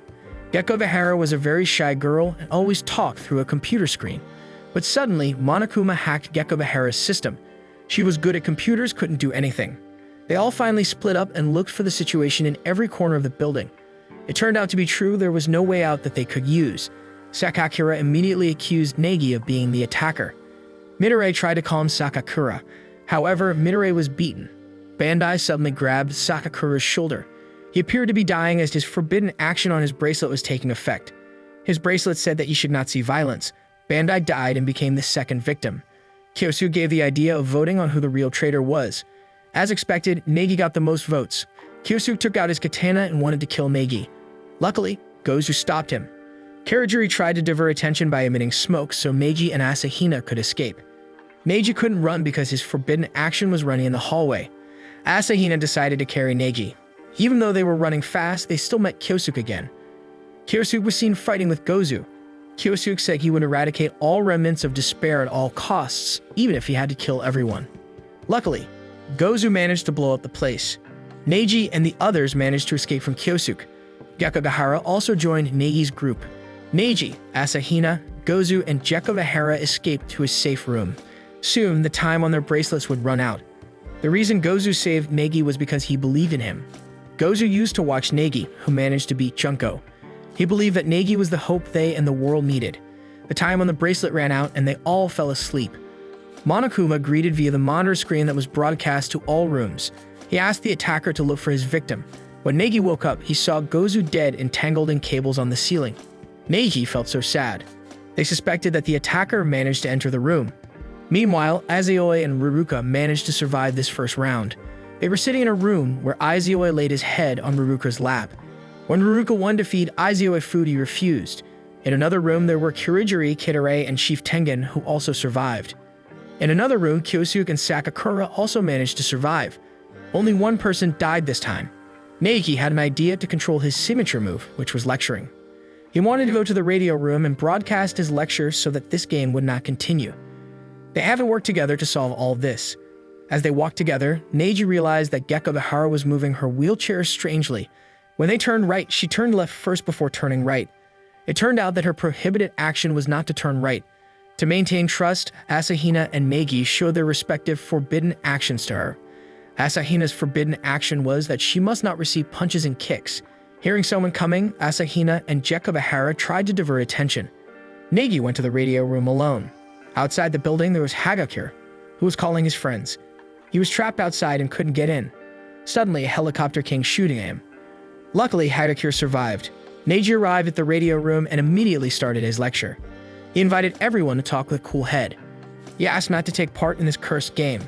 Gekko Vihara was a very shy girl and always talked through a computer screen. But suddenly, Monokuma hacked Gekko Vihara's system. She was good at computers, couldn't do anything. They all finally split up and looked for the situation in every corner of the building. It turned out to be true, there was no way out that they could use. Sakakura immediately accused Negi of being the attacker. Midori tried to calm Sakakura. However, Midori was beaten. Bandai suddenly grabbed Sakakura's shoulder. He appeared to be dying as his forbidden action on his bracelet was taking effect. His bracelet said that he should not see violence. Bandai died and became the second victim. Kyosu gave the idea of voting on who the real traitor was. As expected, Negi got the most votes. Kyosu took out his katana and wanted to kill Negi. Luckily, Gozu stopped him. Karajuri tried to divert attention by emitting smoke so Meiji and Asahina could escape. Meiji couldn't run because his forbidden action was running in the hallway. Asahina decided to carry Negi. Even though they were running fast, they still met Kyosuke again. Kyosuke was seen fighting with Gozu. Kyosuke said he would eradicate all remnants of despair at all costs, even if he had to kill everyone. Luckily, Gozu managed to blow up the place. Neji and the others managed to escape from Kyosuke. Gekko Vihara also joined Negi's group. Neji, Asahina, Gozu, and Gekko Vihara escaped to a safe room. Soon, the time on their bracelets would run out. The reason Gozu saved Negi was because he believed in him. Gozu used to watch Negi, who managed to beat Junko. He believed that Negi was the hope they and the world needed. The time on the bracelet ran out and they all fell asleep. Monokuma greeted via the monitor screen that was broadcast to all rooms. He asked the attacker to look for his victim. When Negi woke up, he saw Gozu dead entangled in cables on the ceiling. Neji felt so sad. They suspected that the attacker managed to enter the room. Meanwhile, Aizaoi and Ruruka managed to survive this first round. They were sitting in a room where Aizaoi laid his head on Ruruka's lap. When Ruruka wanted to feed Aizaoi food, he refused. In another room, there were Kirijiri, Kidare, and Chief Tengen, who also survived. In another room, Kyosuke and Sakakura also managed to survive. Only one person died this time. Neiki had an idea to control his signature move, which was lecturing. He wanted to go to the radio room and broadcast his lecture so that this game would not continue. They had to work together to solve all this. As they walked together, Neji realized that Gekko Vihara was moving her wheelchair strangely. When they turned right, she turned left first before turning right. It turned out that her prohibited action was not to turn right. To maintain trust, Asahina and Negi showed their respective forbidden actions to her. Asahina's forbidden action was that she must not receive punches and kicks. Hearing someone coming, Asahina and Gekko Vihara tried to divert attention. Negi went to the radio room alone. Outside the building, there was Hagakure, who was calling his friends. He was trapped outside and couldn't get in. Suddenly, a helicopter came shooting at him. Luckily, Hagakure survived. Neji arrived at the radio room and immediately started his lecture. He invited everyone to talk with a cool head. He asked not to take part in this cursed game.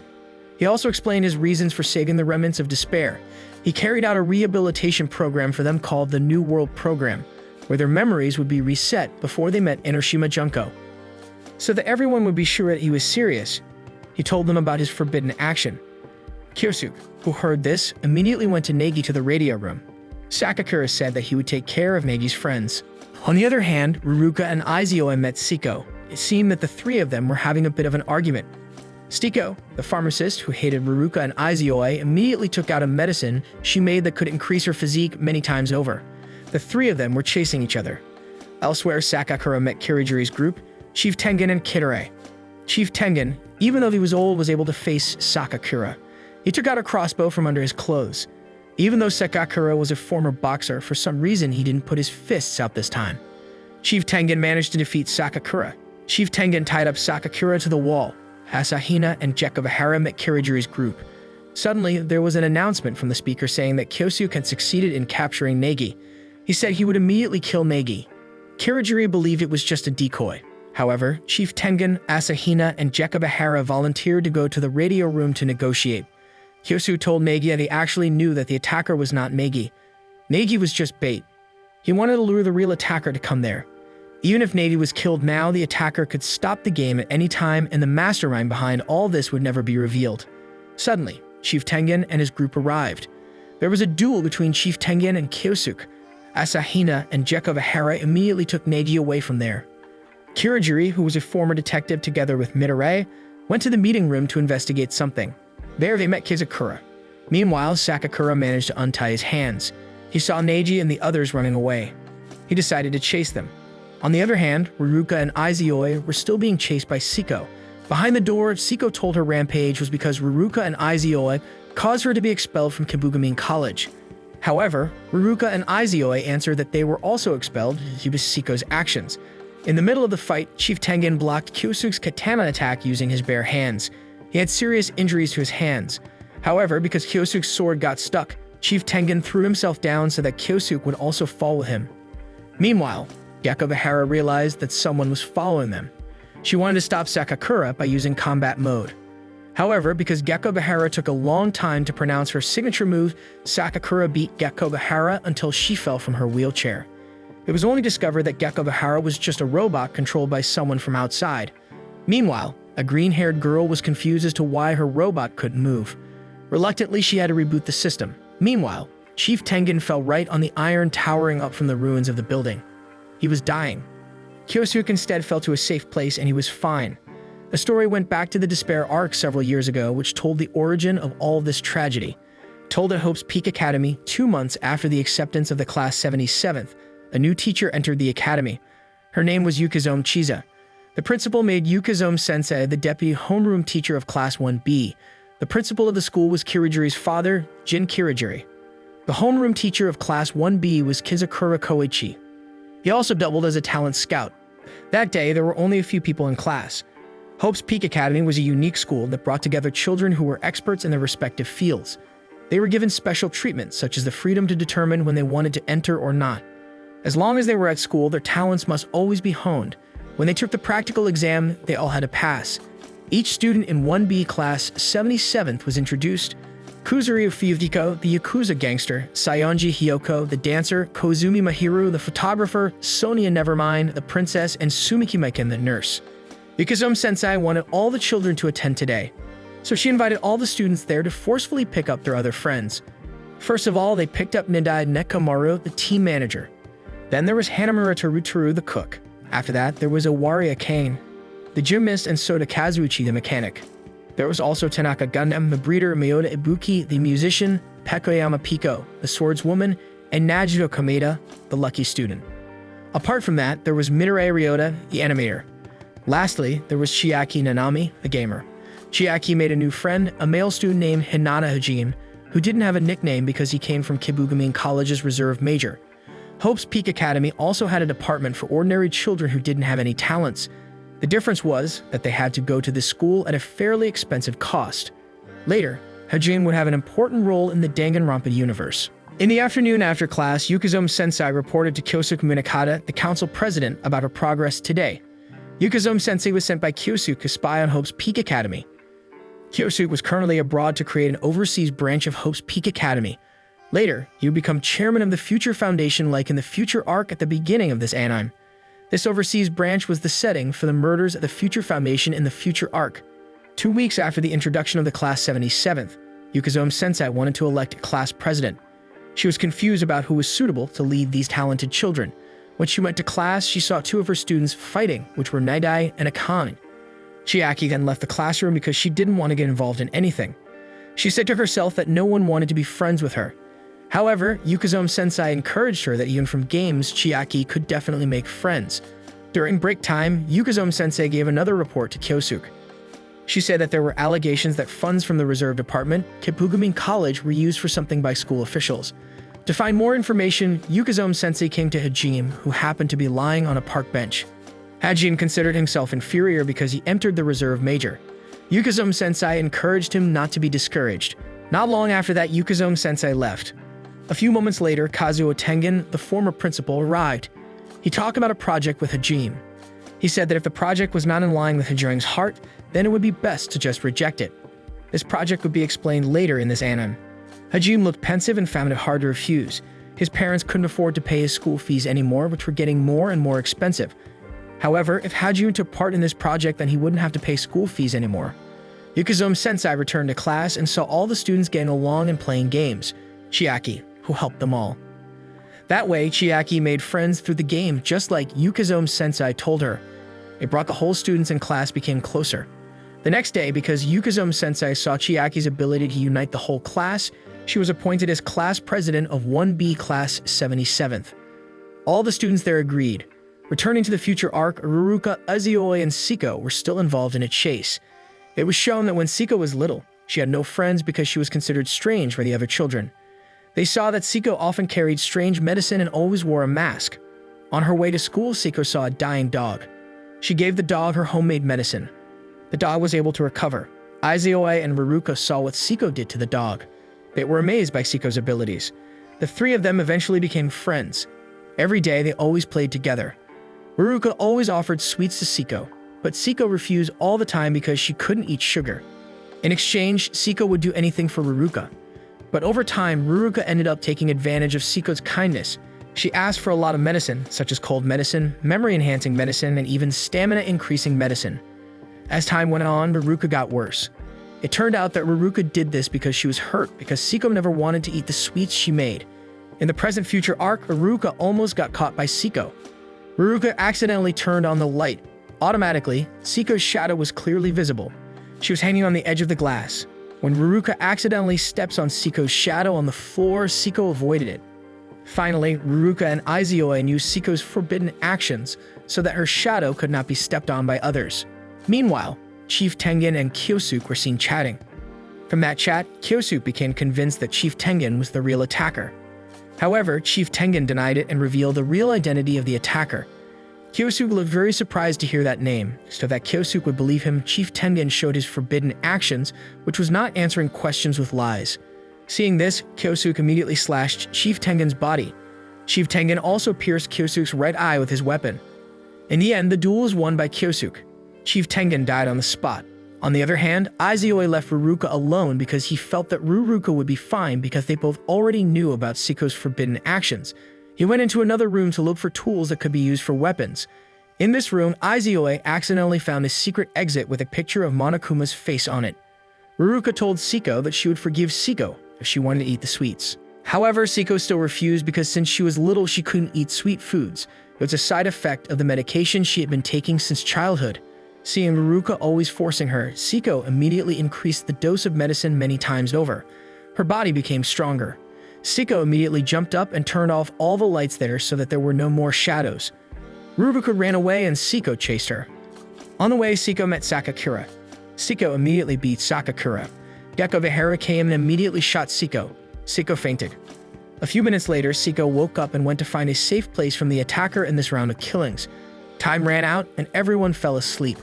He also explained his reasons for saving the remnants of despair. He carried out a rehabilitation program for them called the New World Program, where their memories would be reset before they met Enoshima Junko. So that everyone would be sure that he was serious, he told them about his forbidden action. Kyosuke, who heard this, immediately went to Negi to the radio room. Sakakura said that he would take care of Negi's friends. On the other hand, Ruruka and Aizioi met Siko. It seemed that the three of them were having a bit of an argument. Siko, the pharmacist who hated Ruruka and Aizioi, immediately took out a medicine she made that could increase her physique many times over. The three of them were chasing each other. Elsewhere, Sakakura met Kirijiri's group, Chief Tengen and Kidare. Chief Tengen, even though he was old, was able to face Sakakura. He took out a crossbow from under his clothes. Even though Sakakura was a former boxer, for some reason he didn't put his fists out this time. Chief Tengen managed to defeat Sakakura. Chief Tengen tied up Sakakura to the wall. Asahina and Jekavahara met Kirijiri's group. Suddenly, there was an announcement from the speaker saying that Kyosuke had succeeded in capturing Negi. He said he would immediately kill Negi. Kirijiri believed it was just a decoy. However, Chief Tengen, Asahina, and Jekavahara volunteered to go to the radio room to negotiate. Kyosuke told Negi that he actually knew that the attacker was not Negi. Negi was just bait. He wanted to lure the real attacker to come there. Even if Negi was killed now, the attacker could stop the game at any time, and the mastermind behind all this would never be revealed. Suddenly, Chief Tengen and his group arrived. There was a duel between Chief Tengen and Kyosuke. Asahina and Jekavahara immediately took Negi away from there. Kirijiri, who was a former detective together with Midare, went to the meeting room to investigate something. There they met Kizakura. Meanwhile, Sakakura managed to untie his hands. He saw Neji and the others running away. He decided to chase them. On the other hand, Ruruka and Aizioi were still being chased by Siko. Behind the door, Siko told her rampage was because Ruruka and Aizioi caused her to be expelled from Kibugamin College. However, Ruruka and Aizioi answered that they were also expelled due to Siko's actions. In the middle of the fight, Chief Tengen blocked Kyosuke's katana attack using his bare hands. He had serious injuries to his hands. However, because Kyosuke's sword got stuck, Chief Tengen threw himself down so that Kyosuke would also fall with him. Meanwhile, Jekavahara realized that someone was following them. She wanted to stop Sakakura by using combat mode. However, because Jekavahara took a long time to pronounce her signature move, Sakakura beat Jekavahara until she fell from her wheelchair. It was only discovered that Jekavahara was just a robot controlled by someone from outside. Meanwhile, a green-haired girl was confused as to why her robot couldn't move. Reluctantly, she had to reboot the system. Meanwhile, Chief Tengen fell right on the iron towering up from the ruins of the building. He was dying. Kyosuke instead fell to a safe place and he was fine. The story went back to the Despair arc several years ago, which told the origin of all of this tragedy. Told at Hope's Peak Academy 2 months after the acceptance of the class 77th, a new teacher entered the academy. Her name was Yukizome Chiza. The principal made Yukizome Sensei the deputy homeroom teacher of Class 1B. The principal of the school was Kirijiri's father, Jin Kirijiri. The homeroom teacher of Class 1B was Kizakura Koichi. He also doubled as a talent scout. That day, there were only a few people in class. Hope's Peak Academy was a unique school that brought together children who were experts in their respective fields. They were given special treatment, such as the freedom to determine when they wanted to enter or not. As long as they were at school, their talents must always be honed. When they took the practical exam, they all had to pass. Each student in 1B class 77th was introduced. Kuzuri Fuyuhiko, the Yakuza gangster, Sayonji Hyoko, the dancer, Kozumi Mahiru, the photographer, Sonia Nevermind, the princess, and Sumiki Maiken, the nurse. Yukizome Sensei wanted all the children to attend today, so she invited all the students there to forcefully pick up their other friends. First of all, they picked up Nidai Nekamaru, the team manager. Then there was Hanamura Terutaru, the cook. After that, there was Owaria Kane, the gymnast, and Sota Kazuichi, the mechanic. There was also Tanaka Gundam, the breeder, Miyota Ibuki, the musician, Pekoyama Piko, the swordswoman, and Najiro Kameda, the lucky student. Apart from that, there was Midare Ryota, the animator. Lastly, there was Chiaki Nanami, the gamer. Chiaki made a new friend, a male student named Hinata Hajime, who didn't have a nickname because he came from Kibugamin College's reserve major. Hope's Peak Academy also had a department for ordinary children who didn't have any talents. The difference was that they had to go to this school at a fairly expensive cost. Later, Hajime would have an important role in the Danganronpa universe. In the afternoon after class, Yukizome Sensei reported to Kyosuke Munakata, the council president, about her progress today. Yukizome Sensei was sent by Kyosuke to spy on Hope's Peak Academy. Kyosuke was currently abroad to create an overseas branch of Hope's Peak Academy. Later, he would become chairman of the Future Foundation like in the Future arc at the beginning of this anime. This overseas branch was the setting for the murders at the Future Foundation in the Future arc. 2 weeks after the introduction of the Class 77th, Yukazomi Sensei wanted to elect a class president. She was confused about who was suitable to lead these talented children. When she went to class, she saw 2 of her students fighting, which were Naidai and Akane. Chiaki then left the classroom because she didn't want to get involved in anything. She said to herself that no one wanted to be friends with her. However, Yukazomi Sensei encouraged her that even from games, Chiaki could definitely make friends. During break time, Yukazomi Sensei gave another report to Kyosuke. She said that there were allegations that funds from the reserve department, Kipugami College, were used for something by school officials. To find more information, Yukazomi Sensei came to Hajime, who happened to be lying on a park bench. Hajime considered himself inferior because he entered the reserve major. Yukazomi Sensei encouraged him not to be discouraged. Not long after that, Yukazomi Sensei left. A few moments later, Kazuo Tengen, the former principal, arrived. He talked about a project with Hajime. He said that if the project was not in line with Hajime's heart, then it would be best to just reject it. This project would be explained later in this anime. Hajime looked pensive and found it hard to refuse. His parents couldn't afford to pay his school fees anymore, which were getting more and more expensive. However, if Hajime took part in this project, then he wouldn't have to pay school fees anymore. Yukazomi Sensei returned to class and saw all the students getting along and playing games. Chiaki, who helped them all. That way, Chiaki made friends through the game, just like Yukazomi Sensei told her. It brought the whole students in class became closer. The next day, because Yukazomi Sensei saw Chiaki's ability to unite the whole class, she was appointed as class president of 1B Class 77th. All the students there agreed. Returning to the Future arc, Ruruka, Azioi, and Siko were still involved in a chase. It was shown that when Siko was little, she had no friends because she was considered strange by the other children. They saw that Siko often carried strange medicine and always wore a mask. On her way to school, Siko saw a dying dog. She gave the dog her homemade medicine. The dog was able to recover. Aizioi and Ruruka saw what Siko did to the dog. They were amazed by Siko's abilities. The 3 of them eventually became friends. Every day, they always played together. Ruruka always offered sweets to Siko, but Siko refused all the time because she couldn't eat sugar. In exchange, Siko would do anything for Ruruka. But over time, Ruruka ended up taking advantage of Siko's kindness. She asked for a lot of medicine, such as cold medicine, memory-enhancing medicine, and even stamina-increasing medicine. As time went on, Ruruka got worse. It turned out that Ruruka did this because she was hurt because Siko never wanted to eat the sweets she made. In the present Future arc, Ruruka almost got caught by Siko. Ruruka accidentally turned on the light. Automatically, Siko's shadow was clearly visible. She was hanging on the edge of the glass. When Ruruka accidentally steps on Siko's shadow on the floor, Siko avoided it. Finally, Ruruka and Aizioi used Siko's forbidden actions so that her shadow could not be stepped on by others. Meanwhile, Chief Tengen and Kyosuke were seen chatting. From that chat, Kyosuke became convinced that Chief Tengen was the real attacker. However, Chief Tengen denied it and revealed the real identity of the attacker. Kyosuke looked very surprised to hear that name. So that Kyosuke would believe him, Chief Tengen showed his forbidden actions, which was not answering questions with lies. Seeing this, Kyosuke immediately slashed Chief Tengen's body. Chief Tengen also pierced Kyosuke's right eye with his weapon. In the end, the duel was won by Kyosuke. Chief Tengen died on the spot. On the other hand, Aizioi left Ruruka alone because he felt that Ruruka would be fine because they both already knew about Siko's forbidden actions. He went into another room to look for tools that could be used for weapons. In this room, Aizioi accidentally found a secret exit with a picture of Monokuma's face on it. Ruruka told Siko that she would forgive Siko if she wanted to eat the sweets. However, Siko still refused because since she was little, she couldn't eat sweet foods. It was a side effect of the medication she had been taking since childhood. Seeing Ruruka always forcing her, Siko immediately increased the dose of medicine many times over. Her body became stronger. Siko immediately jumped up and turned off all the lights there so that there were no more shadows. Ruruka ran away and Siko chased her. On the way, Siko met Sakakura. Siko immediately beat Sakakura. Gecko Vihara came and immediately shot Siko. Siko fainted. A few minutes later, Siko woke up and went to find a safe place from the attacker in this round of killings. Time ran out and everyone fell asleep.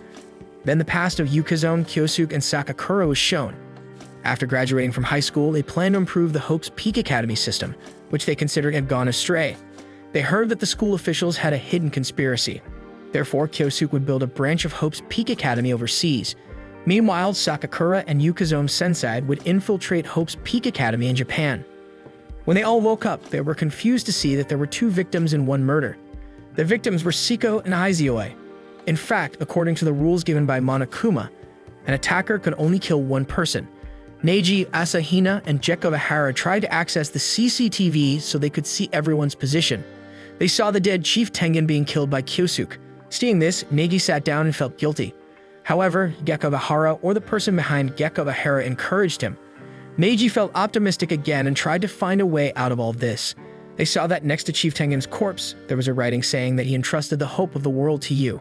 Then the past of Yukazomi, Kyosuke, and Sakakura was shown. After graduating from high school, they planned to improve the Hope's Peak Academy system, which they considered had gone astray. They heard that the school officials had a hidden conspiracy. Therefore, Kyosuke would build a branch of Hope's Peak Academy overseas. Meanwhile, Sakakura and Yukazomi Sensei would infiltrate Hope's Peak Academy in Japan. When they all woke up, they were confused to see that there were 2 victims in one murder. The victims were Siko and Aizioi. In fact, according to the rules given by Monokuma, an attacker could only kill 1 person. Neji, Asahina, and Gekobahara tried to access the CCTV so they could see everyone's position. They saw the dead Chief Tengen being killed by Kyosuke. Seeing this, Neji sat down and felt guilty. However, Gekobahara, or the person behind Gekobahara, encouraged him. Neji felt optimistic again and tried to find a way out of all this. They saw that next to Chief Tengen's corpse, there was a writing saying that he entrusted the hope of the world to you.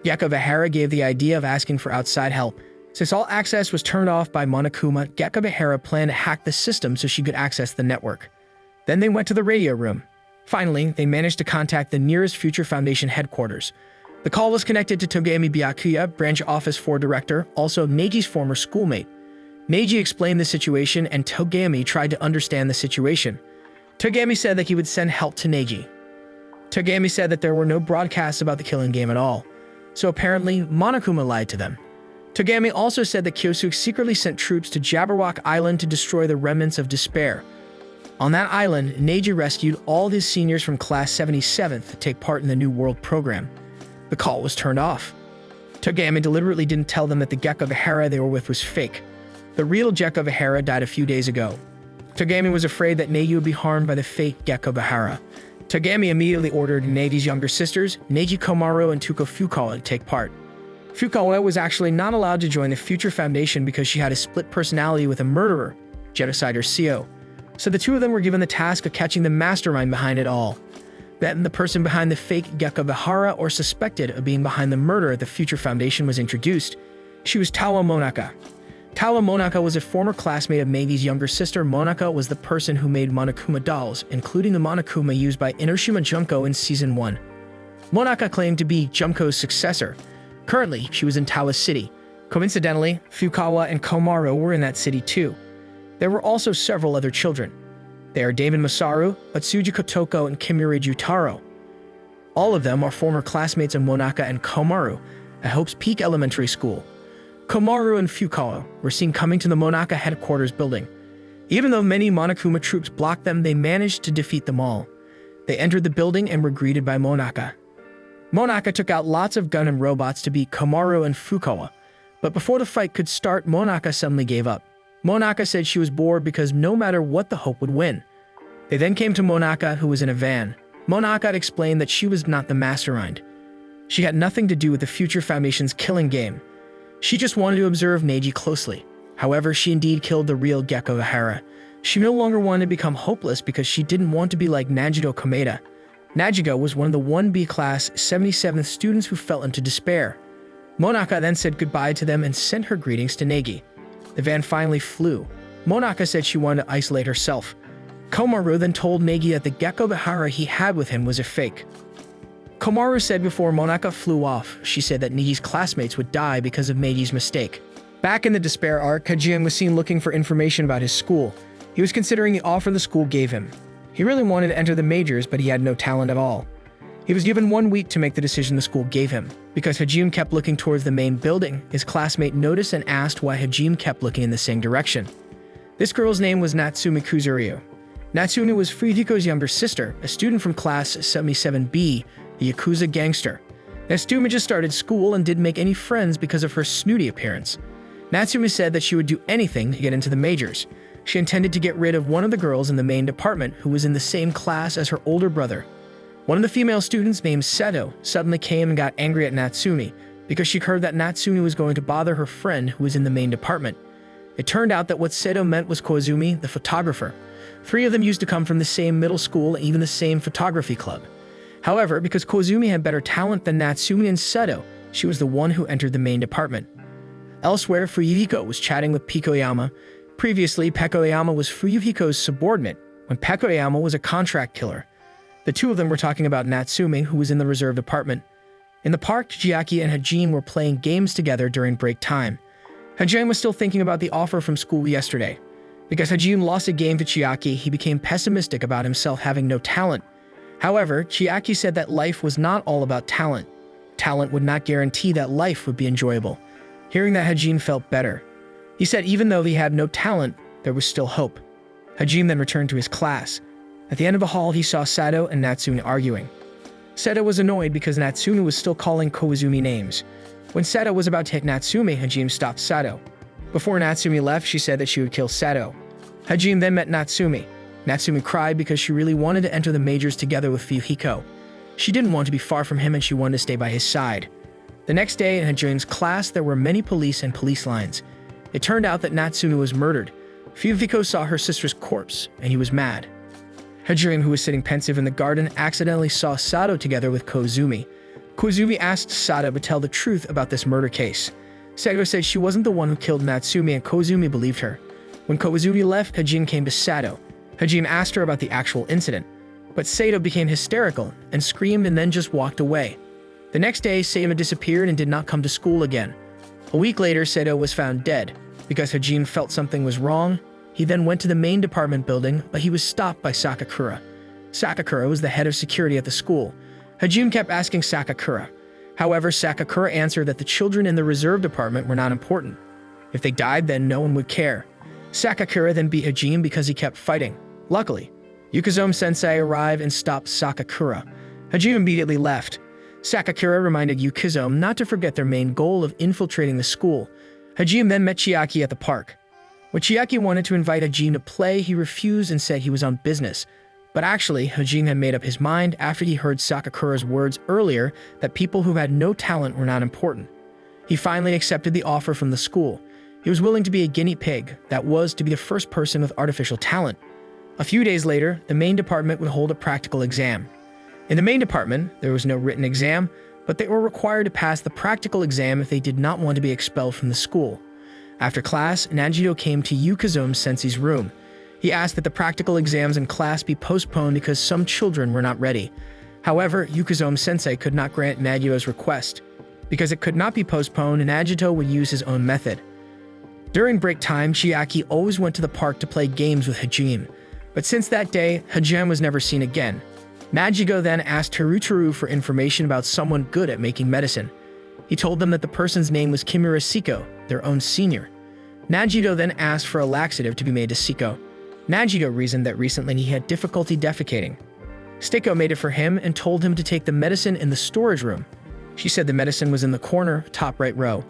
Gekobahara gave the idea of asking for outside help. Since all access was turned off by Monokuma, Gekobahara planned to hack the system so she could access the network. Then they went to the radio room. Finally, they managed to contact the nearest Future Foundation headquarters. The call was connected to Togami Byakuya, Branch Office 4 Director, also Neji's former schoolmate. Neji explained the situation and Togami tried to understand the situation. Togami said that he would send help to Neji. Togami said that there were no broadcasts about the killing game at all. So apparently, Monokuma lied to them. Togami also said that Kyosuke secretly sent troops to Jabberwock Island to destroy the remnants of Despair. On that island, Neji rescued all his seniors from Class 77th to take part in the New World program. The call was turned off. Togami deliberately didn't tell them that the Gekobahara they were with was fake. The real Gekobahara died a few days ago. Togami was afraid that Neji would be harmed by the fake Gekobahara. Togami immediately ordered Neji's younger sisters, Neji Komaru and Tuko Fukawa, to take part. Fukawa was actually not allowed to join the Future Foundation because she had a split personality with a murderer, genocider Seo. So the 2 of them were given the task of catching the mastermind behind it all. Then the person behind the fake Gekobahara, or suspected of being behind the murder at the Future Foundation, was introduced. She was Tawa Monaka. Tawa Monaka was a former classmate of Meigi's younger sister. Monaka was the person who made Monokuma dolls, including the Monokuma used by Inoshima Junko in Season 1. Monaka claimed to be Junko's successor. Currently, she was in Tawa City. Coincidentally, Fukawa and Komaru were in that city too. There were also several other children. They are Damon Masaru, Atsuji Kotoko, and Kimura Jutaro. All of them are former classmates of Monaka and Komaru at Hope's Peak Elementary School. Komaru and Fukawa were seen coming to the Monaka headquarters building. Even though many Monokuma troops blocked them, they managed to defeat them all. They entered the building and were greeted by Monaka. Monaka took out lots of gun and robots to beat Komaru and Fukawa, but before the fight could start, Monaka suddenly gave up. Monaka said she was bored because no matter what, the Hope would win. They then came to Monaka, who was in a van. Monaka explained that she was not the mastermind. She had nothing to do with the Future Foundation's killing game. She just wanted to observe Neji closely. However, she indeed killed the real Gekobahara. She no longer wanted to become hopeless because she didn't want to be like Najido Komeda. Najigo was one of the 1B Class 77th students who fell into despair. Monaka then said goodbye to them and sent her greetings to Neji. The van finally flew. Monaka said she wanted to isolate herself. Komaru then told Neji that the Gekobahara he had with him was a fake. Komaru said before Monaka flew off, she said that Neji's classmates would die because of Neji's mistake. Back in the Despair arc, Kajin was seen looking for information about his school. He was considering the offer the school gave him. He really wanted to enter the majors, but he had no talent at all. He was given 1 week to make the decision the school gave him. Because Hajime kept looking towards the main building, his classmate noticed and asked why Hajime kept looking in the same direction. This girl's name was Natsumi Kuzuryu. Natsumi was Fujiko's younger sister, a student from Class 77B, the Yakuza gangster. Natsumi just started school and didn't make any friends because of her snooty appearance. Natsumi said that she would do anything to get into the majors. She intended to get rid of one of the girls in the main department who was in the same class as her older brother. One of the female students named Seto suddenly came and got angry at Natsumi because she heard that Natsumi was going to bother her friend who was in the main department. It turned out that what Seto meant was Koizumi, the photographer. 3 of them used to come from the same middle school and even the same photography club. However, because Koizumi had better talent than Natsumi and Seto, she was the one who entered the main department. Elsewhere, Fuyuhiko was chatting with Pikoyama. Previously, Pikoyama was Fuyuhiko's subordinate, when Pikoyama was a contract killer. The 2 of them were talking about Natsumi, who was in the reserve department. In the park, Chiaki and Hajime were playing games together during break time. Hajime was still thinking about the offer from school yesterday. Because Hajime lost a game to Chiaki, he became pessimistic about himself having no talent. However, Chiaki said that life was not all about talent. Talent would not guarantee that life would be enjoyable. Hearing that, Hajime felt better. He said even though he had no talent, there was still hope. Hajime then returned to his class. At the end of the hall, he saw Sato and Natsume arguing. Sato was annoyed because Natsume was still calling Koizumi names. When Sato was about to hit Natsume, Hajime stopped Sato. Before Natsume left, she said that she would kill Sato. Hajime then met Natsume. Natsume cried because she really wanted to enter the majors together with Fuyuhiko. She didn't want to be far from him and she wanted to stay by his side. The next day in Hajime's class, there were many police and police lines. It turned out that Natsume was murdered. Fuyuhiko saw her sister's corpse and he was mad. Hajime, who was sitting pensive in the garden, accidentally saw Sato together with Koizumi. Koizumi asked Sato to tell the truth about this murder case. Sato said she wasn't the one who killed Natsume and Koizumi believed her. When Koizumi left, Hajime came to Sato. Hajime asked her about the actual incident, but Sato became hysterical and screamed and then just walked away. The next day, Sato disappeared and did not come to school again. A week later, Sato was found dead. Because Hajime felt something was wrong, he then went to the main department building, but he was stopped by Sakakura. Sakakura was the head of security at the school. Hajime kept asking Sakakura. However, Sakakura answered that the children in the reserve department were not important. If they died, then no one would care. Sakakura then beat Hajime because he kept fighting. Luckily, Yukizome-sensei arrived and stopped Sakakura. Hajime immediately left. Sakakura reminded Yukizome not to forget their main goal of infiltrating the school. Hajime then met Chiaki at the park. When Chiaki wanted to invite Hajime to play, he refused and said he was on business. But actually, Hajime had made up his mind after he heard Sakakura's words earlier that people who had no talent were not important. He finally accepted the offer from the school. He was willing to be a guinea pig, that was, to be the first person with artificial talent. A few days later, the main department would hold a practical exam. In the main department, there was no written exam, but they were required to pass the practical exam if they did not want to be expelled from the school. After class, Najito came to Yukizome-sensei's room. He asked that the practical exams in class be postponed because some children were not ready. However, Yukizome-sensei could not grant Najito's request. Because it could not be postponed, Najito would use his own method. During break time, Chiaki always went to the park to play games with Hajime. But since that day, Hajime was never seen again. Najito then asked Hirutaru for information about someone good at making medicine. He told them that the person's name was Kimura Siko, their own senior. Najito then asked for a laxative to be made to Siko. Najito reasoned that recently he had difficulty defecating. Siko made it for him and told him to take the medicine in the storage room. She said the medicine was in the corner, top right row.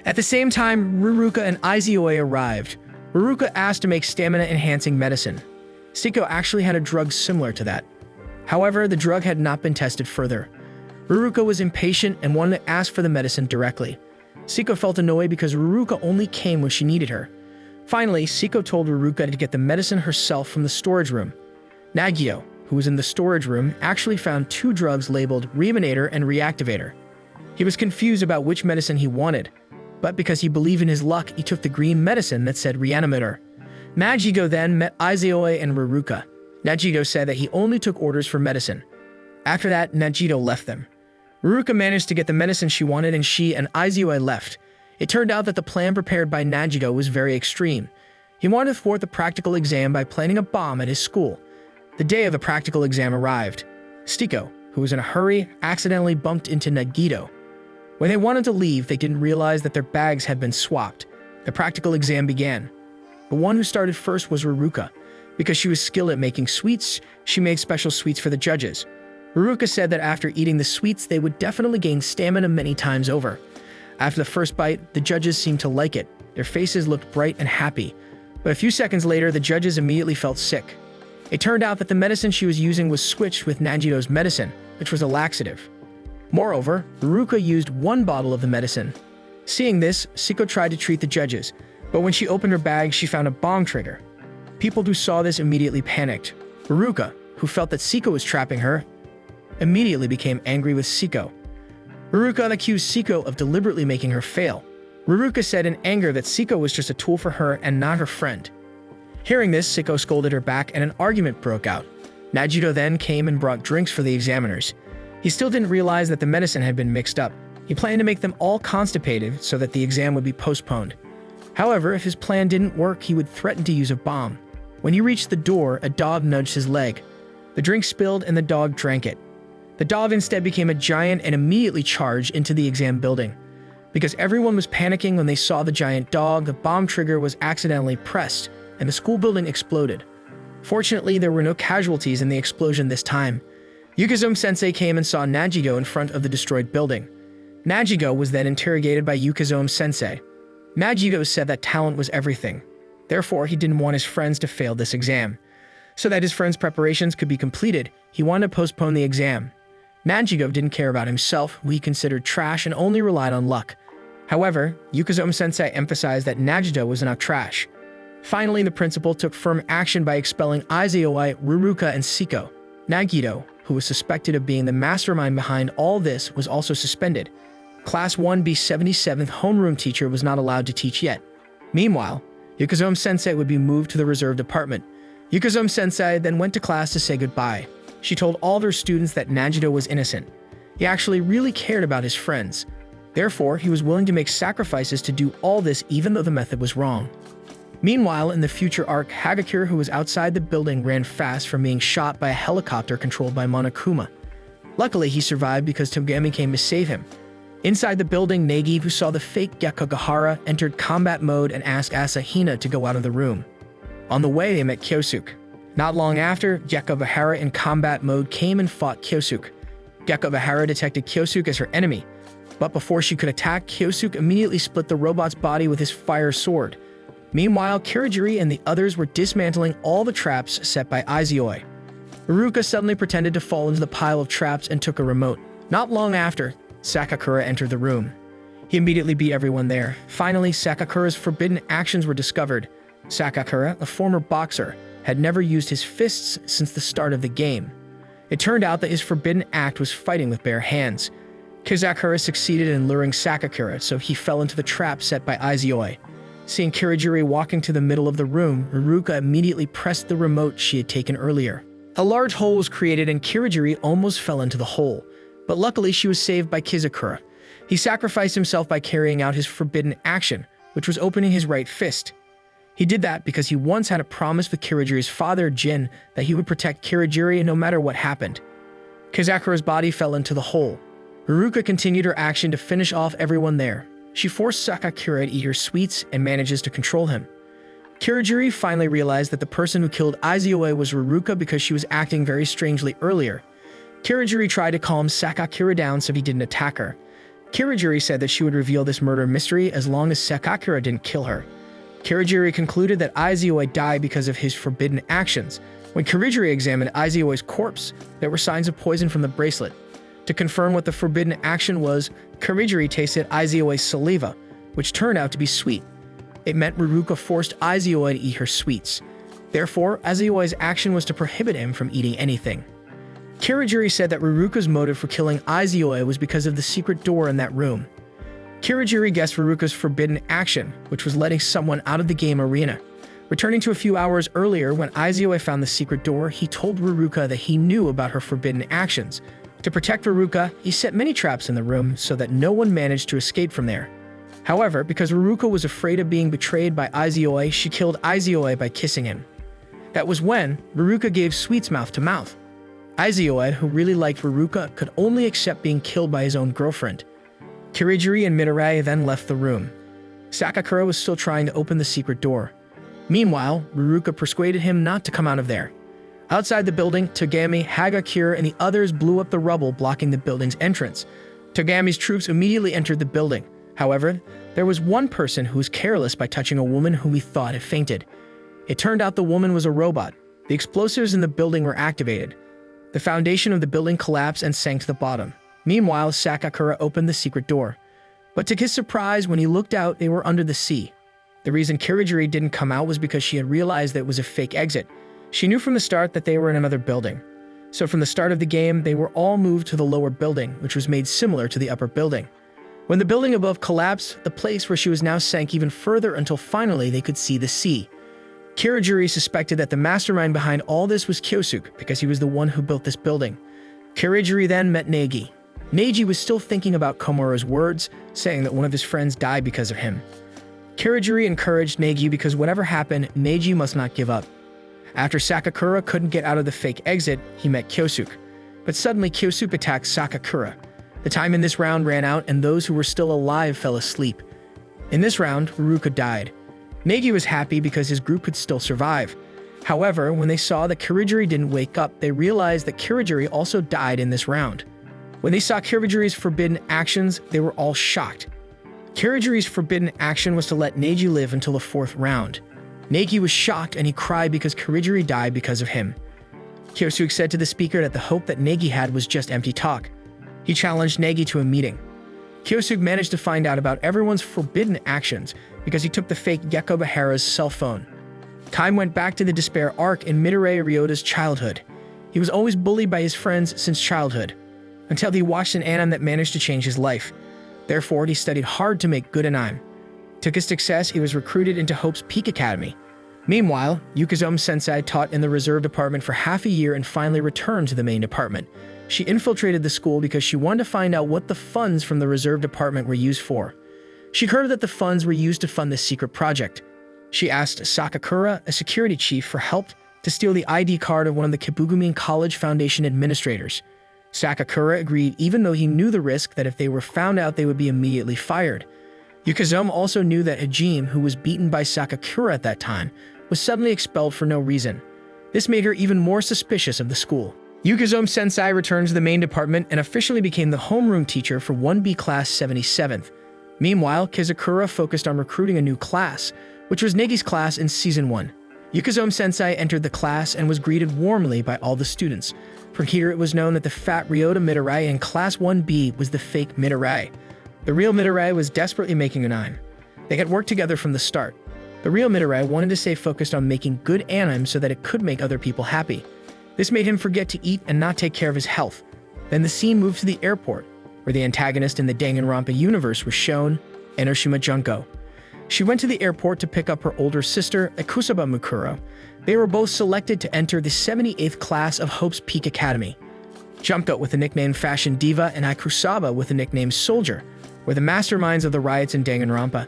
At the same time, Ruruka and Izoi arrived. Ruruka asked to make stamina-enhancing medicine. Siko actually had a drug similar to that. However, the drug had not been tested further. Ruruka was impatient and wanted to ask for the medicine directly. Siko felt annoyed because Ruruka only came when she needed her. Finally, Siko told Ruruka to get the medicine herself from the storage room. Nagio, who was in the storage room, actually found two drugs labeled Reanimator and Reactivator. He was confused about which medicine he wanted, but because he believed in his luck, he took the green medicine that said Reanimator. Najito then met Izoi and Ruruka. Najito said that he only took orders for medicine. After that, Najito left them. Ruruka managed to get the medicine she wanted and she and Izoi left. It turned out that the plan prepared by Najito was very extreme. He wanted to thwart the practical exam by planting a bomb at his school. The day of the practical exam arrived. Siko, who was in a hurry, accidentally bumped into Nagito. When they wanted to leave, they didn't realize that their bags had been swapped. The practical exam began. The one who started first was Ruruka. Because she was skilled at making sweets, she made special sweets for the judges. Ruruka said that after eating the sweets, they would definitely gain stamina many times over. After the first bite, the judges seemed to like it. Their faces looked bright and happy. But a few seconds later, the judges immediately felt sick. It turned out that the medicine she was using was switched with Najito's medicine, which was a laxative. Moreover, Ruruka used one bottle of the medicine. Seeing this, Siko tried to treat the judges, but when she opened her bag, she found a bomb trigger. People who saw this immediately panicked. Ruruka, who felt that Siko was trapping her, immediately became angry with Siko. Ruruka accused Siko of deliberately making her fail. Ruruka said in anger that Siko was just a tool for her and not her friend. Hearing this, Siko scolded her back and an argument broke out. Najito then came and brought drinks for the examiners. He still didn't realize that the medicine had been mixed up. He planned to make them all constipated so that the exam would be postponed. However, if his plan didn't work, he would threaten to use a bomb. When he reached the door, a dog nudged his leg. The drink spilled and the dog drank it. The dog instead became a giant and immediately charged into the exam building. Because everyone was panicking when they saw the giant dog, the bomb trigger was accidentally pressed, and the school building exploded. Fortunately, there were no casualties in the explosion this time. Yukazume-sensei came and saw Najigo in front of the destroyed building. Najigo was then interrogated by Yukazume-sensei. Najigo said that talent was everything. Therefore, he didn't want his friends to fail this exam. So that his friends' preparations could be completed, he wanted to postpone the exam. Najigo didn't care about himself, who he considered trash and only relied on luck. However, Yukazume-sensei emphasized that Najido was not trash. Finally, the principal took firm action by expelling Izoi, Ruruka, and Siko. Nagido, who was suspected of being the mastermind behind all this, was also suspended. Class 1B 77th homeroom teacher was not allowed to teach yet. Meanwhile, Yukazume-sensei would be moved to the reserve department. Yukazume-sensei then went to class to say goodbye. She told all of her students that Najido was innocent. He actually really cared about his friends. Therefore, he was willing to make sacrifices to do all this even though the method was wrong. Meanwhile, in the future arc, Hagakure, who was outside the building, ran fast from being shot by a helicopter controlled by Monokuma. Luckily, he survived because Togami came to save him. Inside the building, Nagi, who saw the fake Gekogahara, entered combat mode and asked Asahina to go out of the room. On the way, they met Kyosuke. Not long after, Gekogahara in combat mode came and fought Kyosuke. Gekogahara detected Kyosuke as her enemy, but before she could attack, Kyosuke immediately split the robot's body with his fire sword. Meanwhile, Kirigiri and the others were dismantling all the traps set by Izoi. Ruruka suddenly pretended to fall into the pile of traps and took a remote. Not long after, Sakakura entered the room. He immediately beat everyone there. Finally, Sakakura's forbidden actions were discovered. Sakakura, a former boxer, had never used his fists since the start of the game. It turned out that his forbidden act was fighting with bare hands. Kizakura succeeded in luring Sakakura, so he fell into the trap set by Izoi. Seeing Kirigiri walking to the middle of the room, Ruruka immediately pressed the remote she had taken earlier. A large hole was created and Kirigiri almost fell into the hole, but luckily she was saved by Kizakura. He sacrificed himself by carrying out his forbidden action, which was opening his right fist. He did that because he once had a promise with Kirigiri's father, Jin, that he would protect Kirigiri no matter what happened. Kizakura's body fell into the hole. Ruruka continued her action to finish off everyone there. She forced Sakakura to eat her sweets and manages to control him. Kirigiri finally realized that the person who killed Izoi was Ruruka because she was acting very strangely earlier. Kirigiri tried to calm Sakakura down so he didn't attack her. Kirigiri said that she would reveal this murder mystery as long as Sakakura didn't kill her. Kirigiri concluded that Izoi died because of his forbidden actions. When Kirigiri examined Izoi's corpse, there were signs of poison from the bracelet. To confirm what the forbidden action was, Kirigiri tasted Izoi's saliva, which turned out to be sweet. It meant Ruruka forced Izoi to eat her sweets. Therefore, Izoi's action was to prohibit him from eating anything. Kirigiri said that Ruruka's motive for killing Izoi was because of the secret door in that room. Kirigiri guessed Ruruka's forbidden action, which was letting someone out of the game arena. Returning to a few hours earlier, when Izoi found the secret door, he told Ruruka that he knew about her forbidden actions. To protect Ruruka, he set many traps in the room so that no one managed to escape from there. However, because Ruruka was afraid of being betrayed by Izoi, she killed Izoi by kissing him. That was when Ruruka gave sweets mouth to mouth. Izoi, who really liked Ruruka, could only accept being killed by his own girlfriend. Kirigiri and Midorei then left the room. Sakakura was still trying to open the secret door. Meanwhile, Ruruka persuaded him not to come out of there. Outside the building, Togami, Hagakure, and the others blew up the rubble blocking the building's entrance. Togami's troops immediately entered the building. However, there was one person who was careless by touching a woman who we thought had fainted. It turned out the woman was a robot. The explosives in the building were activated. The foundation of the building collapsed and sank to the bottom. Meanwhile, Sakakura opened the secret door. But to his surprise, when he looked out, they were under the sea. The reason Kirigiri didn't come out was because she had realized that it was a fake exit. She knew from the start that they were in another building. So from the start of the game, they were all moved to the lower building, which was made similar to the upper building. When the building above collapsed, the place where she was now sank even further until finally they could see the sea. Kirigiri suspected that the mastermind behind all this was Kyosuke because he was the one who built this building. Kirigiri then met Neji. Neji was still thinking about Komura's words, saying that one of his friends died because of him. Kirigiri encouraged Neji because whatever happened, Neji must not give up. After Sakakura couldn't get out of the fake exit, he met Kyosuke. But suddenly Kyosuke attacked Sakakura. The time in this round ran out, and those who were still alive fell asleep. In this round, Ruruka died. Negi was happy because his group could still survive. However, when they saw that Kirijiri didn't wake up, they realized that Kirijiri also died in this round. When they saw Kirijiri's forbidden actions, they were all shocked. Kirijiri's forbidden action was to let Neji live until the 4th round. Negi was shocked and he cried because Kirijiri died because of him. Kyosuke said to the speaker that the hope that Negi had was just empty talk. He challenged Negi to a meeting. Kyosuke managed to find out about everyone's forbidden actions because he took the fake Gekko Bahara's cell phone. Time went back to the Despair arc in Midorei Ryota's childhood. He was always bullied by his friends since childhood, until he watched an anime that managed to change his life. Therefore, he studied hard to make good anime. To his success, he was recruited into Hope's Peak Academy. Meanwhile, Yukizomi Sensei taught in the reserve department for half a year and finally returned to the main department. She infiltrated the school because she wanted to find out what the funds from the reserve department were used for. She heard that the funds were used to fund this secret project. She asked Sakakura, a security chief, for help to steal the ID card of one of the Kibugumin College Foundation administrators. Sakakura agreed even though he knew the risk that if they were found out they would be immediately fired. Yukizomi also knew that Hajime, who was beaten by Sakakura at that time, was suddenly expelled for no reason. This made her even more suspicious of the school. Yukizomi Sensei returned to the main department and officially became the homeroom teacher for 1B Class 77th. Meanwhile, Kizakura focused on recruiting a new class, which was Negi's class in Season 1. Yukizomi Sensei entered the class and was greeted warmly by all the students. From here, it was known that the fat Ryota Midorei in Class 1B was the fake Midorei. The real Midorei was desperately making an anime. They had worked together from the start. The real Midorei wanted to stay focused on making good anime so that it could make other people happy. This made him forget to eat and not take care of his health. Then the scene moved to the airport, where the antagonist in the Danganronpa universe was shown, Enoshima Junko. She went to the airport to pick up her older sister, Akusaba Mukuro. They were both selected to enter the 78th class of Hope's Peak Academy. Junko, with the nickname Fashion Diva, and Akusaba, with the nickname Soldier, were the masterminds of the riots in Danganronpa.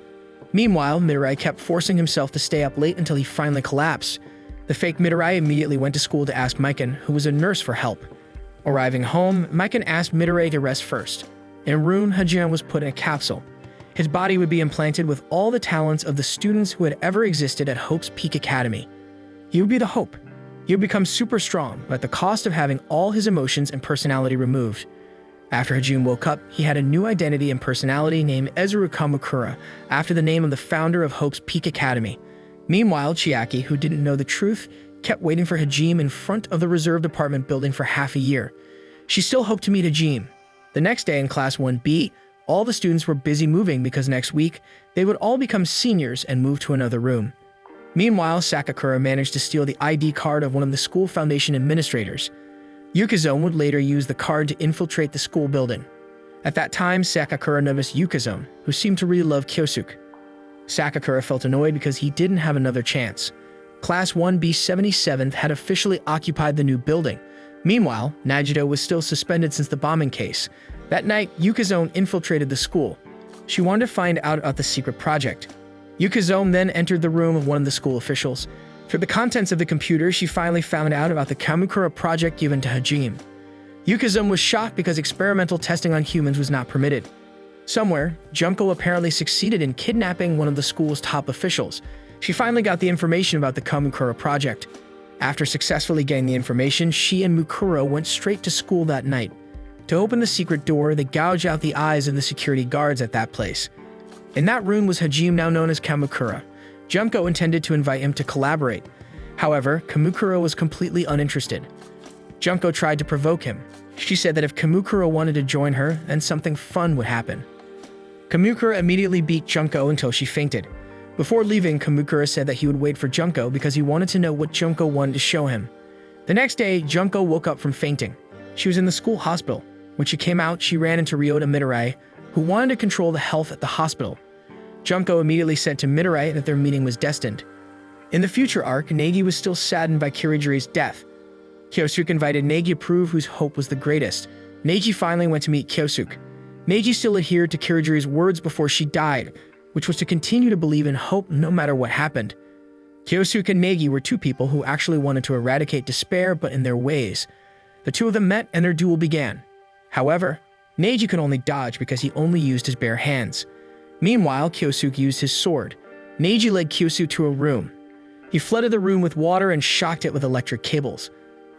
Meanwhile, Midorei kept forcing himself to stay up late until he finally collapsed. The fake Midorei immediately went to school to ask Maiken, who was a nurse, for help. Arriving home, Maiken asked Midorei to rest first. En route, Hajime was put in a capsule. His body would be implanted with all the talents of the students who had ever existed at Hope's Peak Academy. He would be the Hope. He would become super strong, but at the cost of having all his emotions and personality removed. After Hajime woke up, he had a new identity and personality named Ezuru Kamakura, after the name of the founder of Hope's Peak Academy. Meanwhile, Chiaki, who didn't know the truth, kept waiting for Hajime in front of the reserve department building for half a year. She still hoped to meet Hajime. The next day in Class 1B, all the students were busy moving because next week, they would all become seniors and move to another room. Meanwhile, Sakakura managed to steal the ID card of one of the school foundation administrators. Yukizomi would later use the card to infiltrate the school building. At that time, Sakakura noticed Yukizomi, who seemed to really love Kyosuke. Sakakura felt annoyed because he didn't have another chance. Class 1B 77th had officially occupied the new building. Meanwhile, Nagito was still suspended since the bombing case. That night, Yukizomi infiltrated the school. She wanted to find out about the secret project. Yukizomi then entered the room of one of the school officials. Through the contents of the computer, she finally found out about the Kamukura project given to Hajime. Yukizomi was shocked because experimental testing on humans was not permitted. Somewhere, Junko apparently succeeded in kidnapping one of the school's top officials. She finally got the information about the Kamukura project. After successfully getting the information, she and Mukuro went straight to school that night. To open the secret door, they gouged out the eyes of the security guards at that place. In that room was Hajime, now known as Kamukura. Junko intended to invite him to collaborate. However, Kamukura was completely uninterested. Junko tried to provoke him. She said that if Kamukura wanted to join her, then something fun would happen. Kamukura immediately beat Junko until she fainted. Before leaving, Kamukura said that he would wait for Junko because he wanted to know what Junko wanted to show him. The next day, Junko woke up from fainting. She was in the school hospital. When she came out, she ran into Ryota Midorei, who wanted to control the health at the hospital. Junko immediately said to Midorei that their meeting was destined. In the future arc, Negi was still saddened by Kirijiri's death. Kyosuke invited Negi to prove whose hope was the greatest. Neji finally went to meet Kyosuke. Neji still adhered to Kirijiri's words before she died, which was to continue to believe in hope no matter what happened. Kyosuke and Negi were two people who actually wanted to eradicate despair, but in their ways. The two of them met and their duel began. However, Neji could only dodge because he only used his bare hands. Meanwhile, Kyosuke used his sword. Neji led Kyosuke to a room. He flooded the room with water and shocked it with electric cables,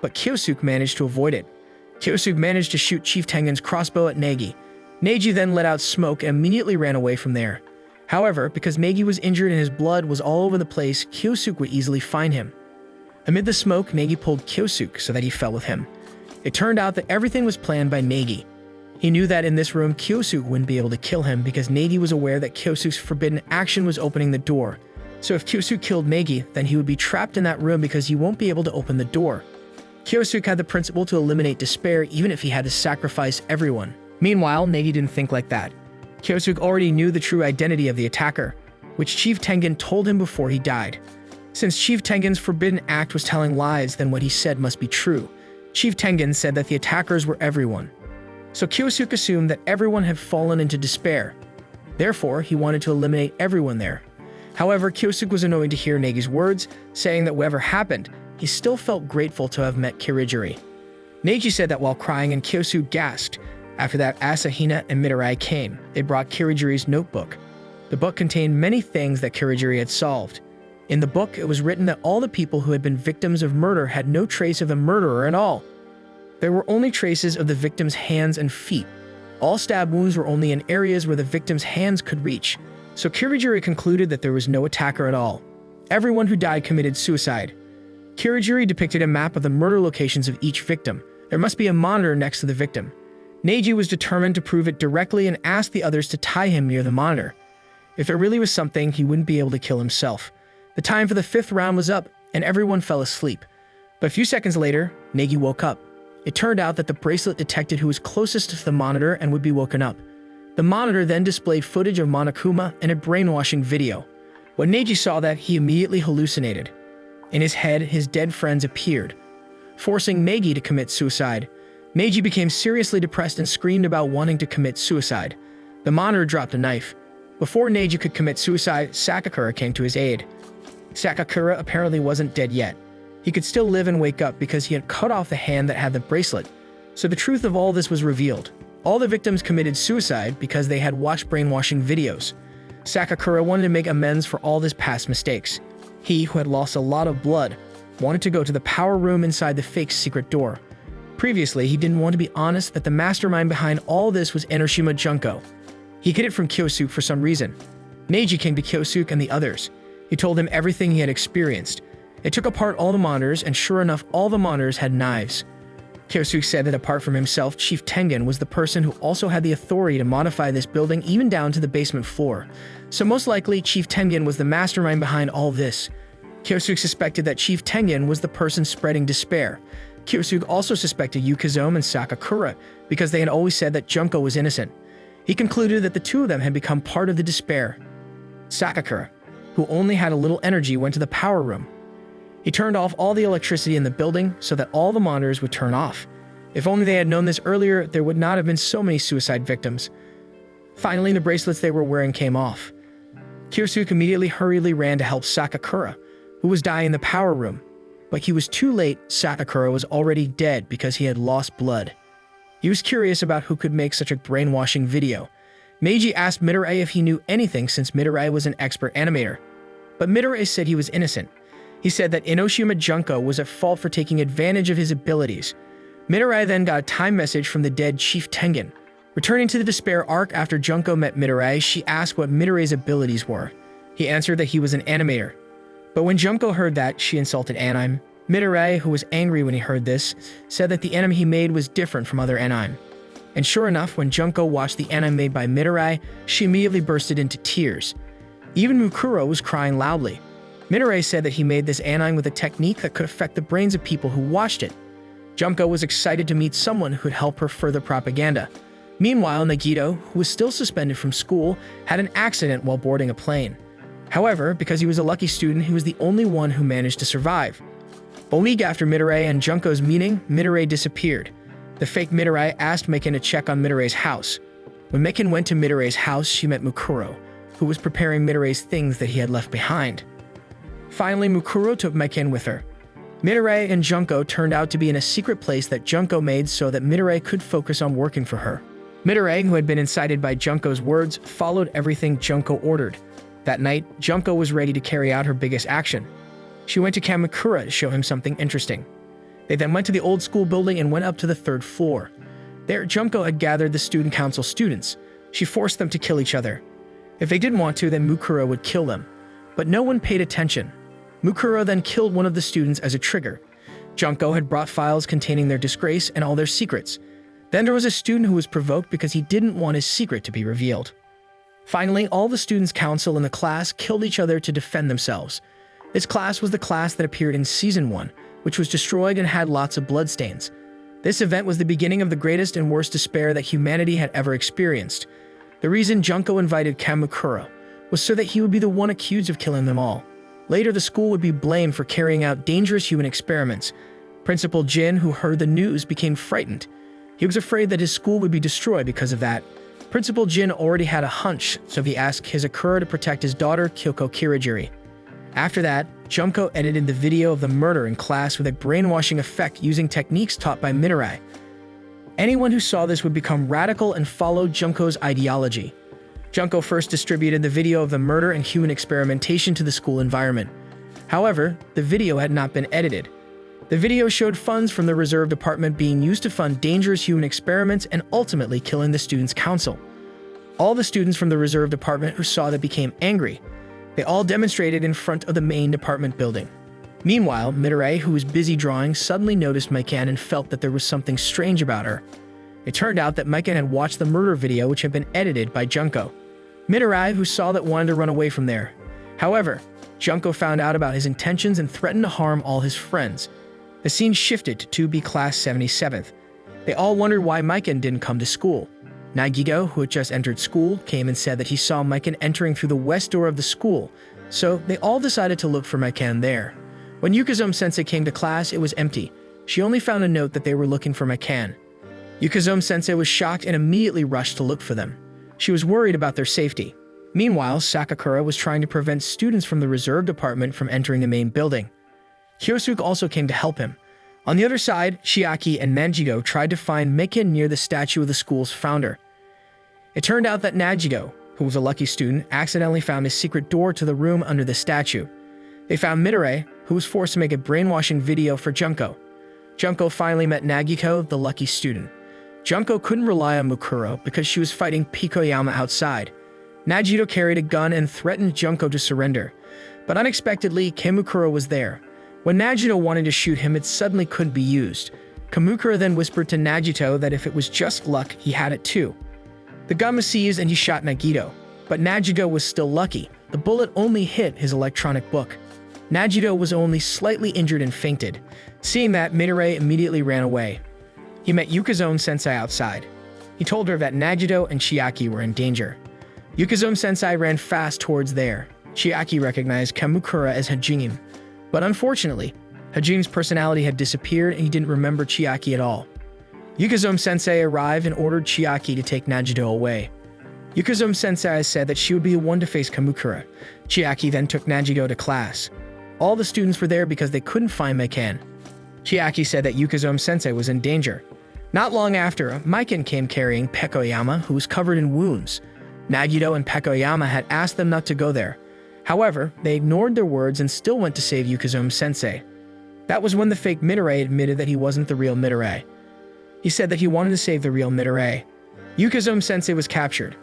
but Kyosuke managed to avoid it. Kyosuke managed to shoot Chief Tengen's crossbow at Neji. Neji then let out smoke and immediately ran away from there. However, because Neji was injured and his blood was all over the place, Kyosuke would easily find him. Amid the smoke, Neji pulled Kyosuke so that he fell with him. It turned out that everything was planned by Neji. He knew that in this room, Kyosuke wouldn't be able to kill him because Neji was aware that Kyosuke's forbidden action was opening the door. So if Kyosuke killed Neji, then he would be trapped in that room because he won't be able to open the door. Kyosuke had the principle to eliminate despair even if he had to sacrifice everyone. Meanwhile, Neji didn't think like that. Kyosuke already knew the true identity of the attacker, which Chief Tengen told him before he died. Since Chief Tengen's forbidden act was telling lies, then what he said must be true. Chief Tengen said that the attackers were everyone. So Kyosuke assumed that everyone had fallen into despair. Therefore, he wanted to eliminate everyone there. However, Kyosuke was annoyed to hear Negi's words, saying that whatever happened, he still felt grateful to have met Kirijiri. Neji said that while crying, and Kyosuke gasped. After that, Asahina and Midoriya came. They brought Kirijiri's notebook. The book contained many things that Kirijiri had solved. In the book, it was written that all the people who had been victims of murder had no trace of the murderer at all. There were only traces of the victim's hands and feet. All stab wounds were only in areas where the victim's hands could reach. So Kirijiri concluded that there was no attacker at all. Everyone who died committed suicide. Kirijiri depicted a map of the murder locations of each victim. There must be a monitor next to the victim. Neji was determined to prove it directly and asked the others to tie him near the monitor. If there really was something, he wouldn't be able to kill himself. The time for the 5th round was up, and everyone fell asleep. But a few seconds later, Neji woke up. It turned out that the bracelet detected who was closest to the monitor and would be woken up. The monitor then displayed footage of Monokuma and a brainwashing video. When Neji saw that, he immediately hallucinated. In his head, his dead friends appeared, forcing Neji to commit suicide. Neji became seriously depressed and screamed about wanting to commit suicide. The monitor dropped a knife. Before Neji could commit suicide, Sakakura came to his aid. Sakakura apparently wasn't dead yet. He could still live and wake up because he had cut off the hand that had the bracelet. So the truth of all this was revealed. All the victims committed suicide because they had watched brainwashing videos. Sakakura wanted to make amends for all his past mistakes. He, who had lost a lot of blood, wanted to go to the power room inside the fake secret door. Previously, he didn't want to be honest that the mastermind behind all this was Enoshima Junko. He hid it from Kyosuke for some reason. Neji came to Kyosuke and the others. He told him everything he had experienced. They took apart all the monitors, and sure enough, all the monitors had knives. Kyosuke said that apart from himself, Chief Tengen was the person who also had the authority to modify this building even down to the basement floor. So most likely, Chief Tengen was the mastermind behind all this. Kyosuke suspected that Chief Tengen was the person spreading despair. Kyosuke also suspected Yukizome and Sakakura because they had always said that Junko was innocent. He concluded that the two of them had become part of the despair. Sakakura, who only had a little energy, went to the power room. He turned off all the electricity in the building so that all the monitors would turn off. If only they had known this earlier, there would not have been so many suicide victims. Finally, the bracelets they were wearing came off. Kyosuke immediately hurriedly ran to help Sakakura, who was dying in the power room. But he was too late. Sakakura was already dead because he had lost blood. He was curious about who could make such a brainwashing video. Meiji asked Midoriya if he knew anything since Midoriya was an expert animator. But Midoriya said he was innocent. He said that Enoshima Junko was at fault for taking advantage of his abilities. Midoriya then got a time message from the dead Chief Tengen. Returning to the Despair arc after Junko met Midoriya, she asked what Midoriya's abilities were. He answered that he was an animator. But when Junko heard that, she insulted anime. Midoriya, who was angry when he heard this, said that the anime he made was different from other anime. And sure enough, when Junko watched the anime made by Midoriya, she immediately bursted into tears. Even Mukuro was crying loudly. Midoriya said that he made this anime with a technique that could affect the brains of people who watched it. Junko was excited to meet someone who could help her further propaganda. Meanwhile, Nagito, who was still suspended from school, had an accident while boarding a plane. However, because he was a lucky student, he was the only one who managed to survive. A week after Midoriya and Junko's meeting, Midoriya disappeared. The fake Midoriya asked Meiken to check on Midoriya's house. When Meiken went to Midoriya's house, she met Mukuro, who was preparing Midoriya's things that he had left behind. Finally, Mukuro took Meiken with her. Midoriya and Junko turned out to be in a secret place that Junko made so that Midoriya could focus on working for her. Midori, who had been incited by Junko's words, followed everything Junko ordered. That night, Junko was ready to carry out her biggest action. She went to Kamakura to show him something interesting. They then went to the old school building and went up to the 3rd floor. There, Junko had gathered the student council students. She forced them to kill each other. If they didn't want to, then Mukuro would kill them. But no one paid attention. Mukuro then killed one of the students as a trigger. Junko had brought files containing their disgrace and all their secrets. Then there was a student who was provoked because he didn't want his secret to be revealed. Finally, all the students' council in the class killed each other to defend themselves. This class was the class that appeared in Season 1, which was destroyed and had lots of bloodstains. This event was the beginning of the greatest and worst despair that humanity had ever experienced. The reason Junko invited Kamakura was so that he would be the one accused of killing them all. Later, the school would be blamed for carrying out dangerous human experiments. Principal Jin, who heard the news, became frightened. He was afraid that his school would be destroyed because of that. Principal Jin already had a hunch, so he asked Hizakura to protect his daughter, Kyoko Kirigiri. After that, Junko edited the video of the murder in class with a brainwashing effect using techniques taught by Midori. Anyone who saw this would become radical and follow Junko's ideology. Junko first distributed the video of the murder and human experimentation to the school environment. However, the video had not been edited. The video showed funds from the reserve department being used to fund dangerous human experiments and ultimately killing the students' council. All the students from the reserve department who saw that became angry. They all demonstrated in front of the main department building. Meanwhile, Midori, who was busy drawing, suddenly noticed Mikan and felt that there was something strange about her. It turned out that Mikan had watched the murder video which had been edited by Junko. Midori, who saw that, wanted to run away from there. However, Junko found out about his intentions and threatened to harm all his friends. The scene shifted to be class 77th. They all wondered why Mikan didn't come to school. Nagigo, who had just entered school, came and said that he saw Mikan entering through the west door of the school, so they all decided to look for Mikan there. When Yukazome-sensei came to class, it was empty. She only found a note that they were looking for Mikan. Yukazome-sensei was shocked and immediately rushed to look for them. She was worried about their safety. Meanwhile, Sakakura was trying to prevent students from the reserve department from entering the main building. Kyosuke also came to help him. On the other side, Chiaki and Nagigo tried to find Mikan near the statue of the school's founder. It turned out that Nagigo, who was a lucky student, accidentally found a secret door to the room under the statue. They found Midori, who was forced to make a brainwashing video for Junko. Junko finally met Nagiko, the lucky student. Junko couldn't rely on Mukuro because she was fighting Pikoyama outside. Nagito carried a gun and threatened Junko to surrender. But unexpectedly, Kamukura was there. When Nagito wanted to shoot him, it suddenly couldn't be used. Kamukura then whispered to Nagito that if it was just luck, he had it too. The gun was seized and he shot Nagito. But Nagito was still lucky. The bullet only hit his electronic book. Nagito was only slightly injured and fainted. Seeing that, Midori immediately ran away. He met Yukazome-sensei outside. He told her that Nagito and Chiaki were in danger. Yukazome-sensei ran fast towards there. Chiaki recognized Kamukura as Hajime. But unfortunately, Hajime's personality had disappeared and he didn't remember Chiaki at all. Yukazome-sensei arrived and ordered Chiaki to take Nagito away. Yukazome-sensei said that she would be the one to face Kamukura. Chiaki then took Nagito to class. All the students were there because they couldn't find Mikan. Chiaki said that Yukazome-sensei was in danger. Not long after, Mikan came carrying Pekoyama, who was covered in wounds. Nagito and Pekoyama had asked them not to go there. However, they ignored their words and still went to save Yukazome-sensei. That was when the fake Midori admitted that he wasn't the real Midori. He said that he wanted to save the real Midori. Yukazome-sensei was captured.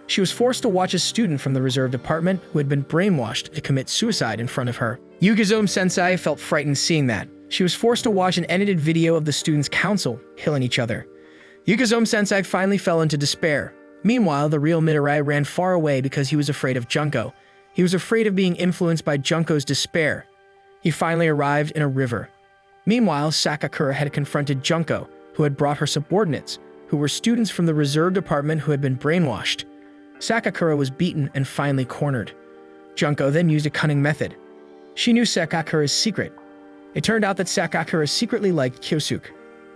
She was forced to watch a student from the reserve department who had been brainwashed to commit suicide in front of her. Yukazome-sensei felt frightened seeing that. She was forced to watch an edited video of the students' council killing each other. Yukazome-sensei finally fell into despair. Meanwhile, the real Midori ran far away because he was afraid of Junko. He was afraid of being influenced by Junko's despair. He finally arrived in a river. Meanwhile, Sakakura had confronted Junko, who had brought her subordinates, who were students from the reserve department who had been brainwashed. Sakakura was beaten and finally cornered. Junko then used a cunning method. She knew Sakakura's secret. It turned out that Sakakura secretly liked Kyosuke.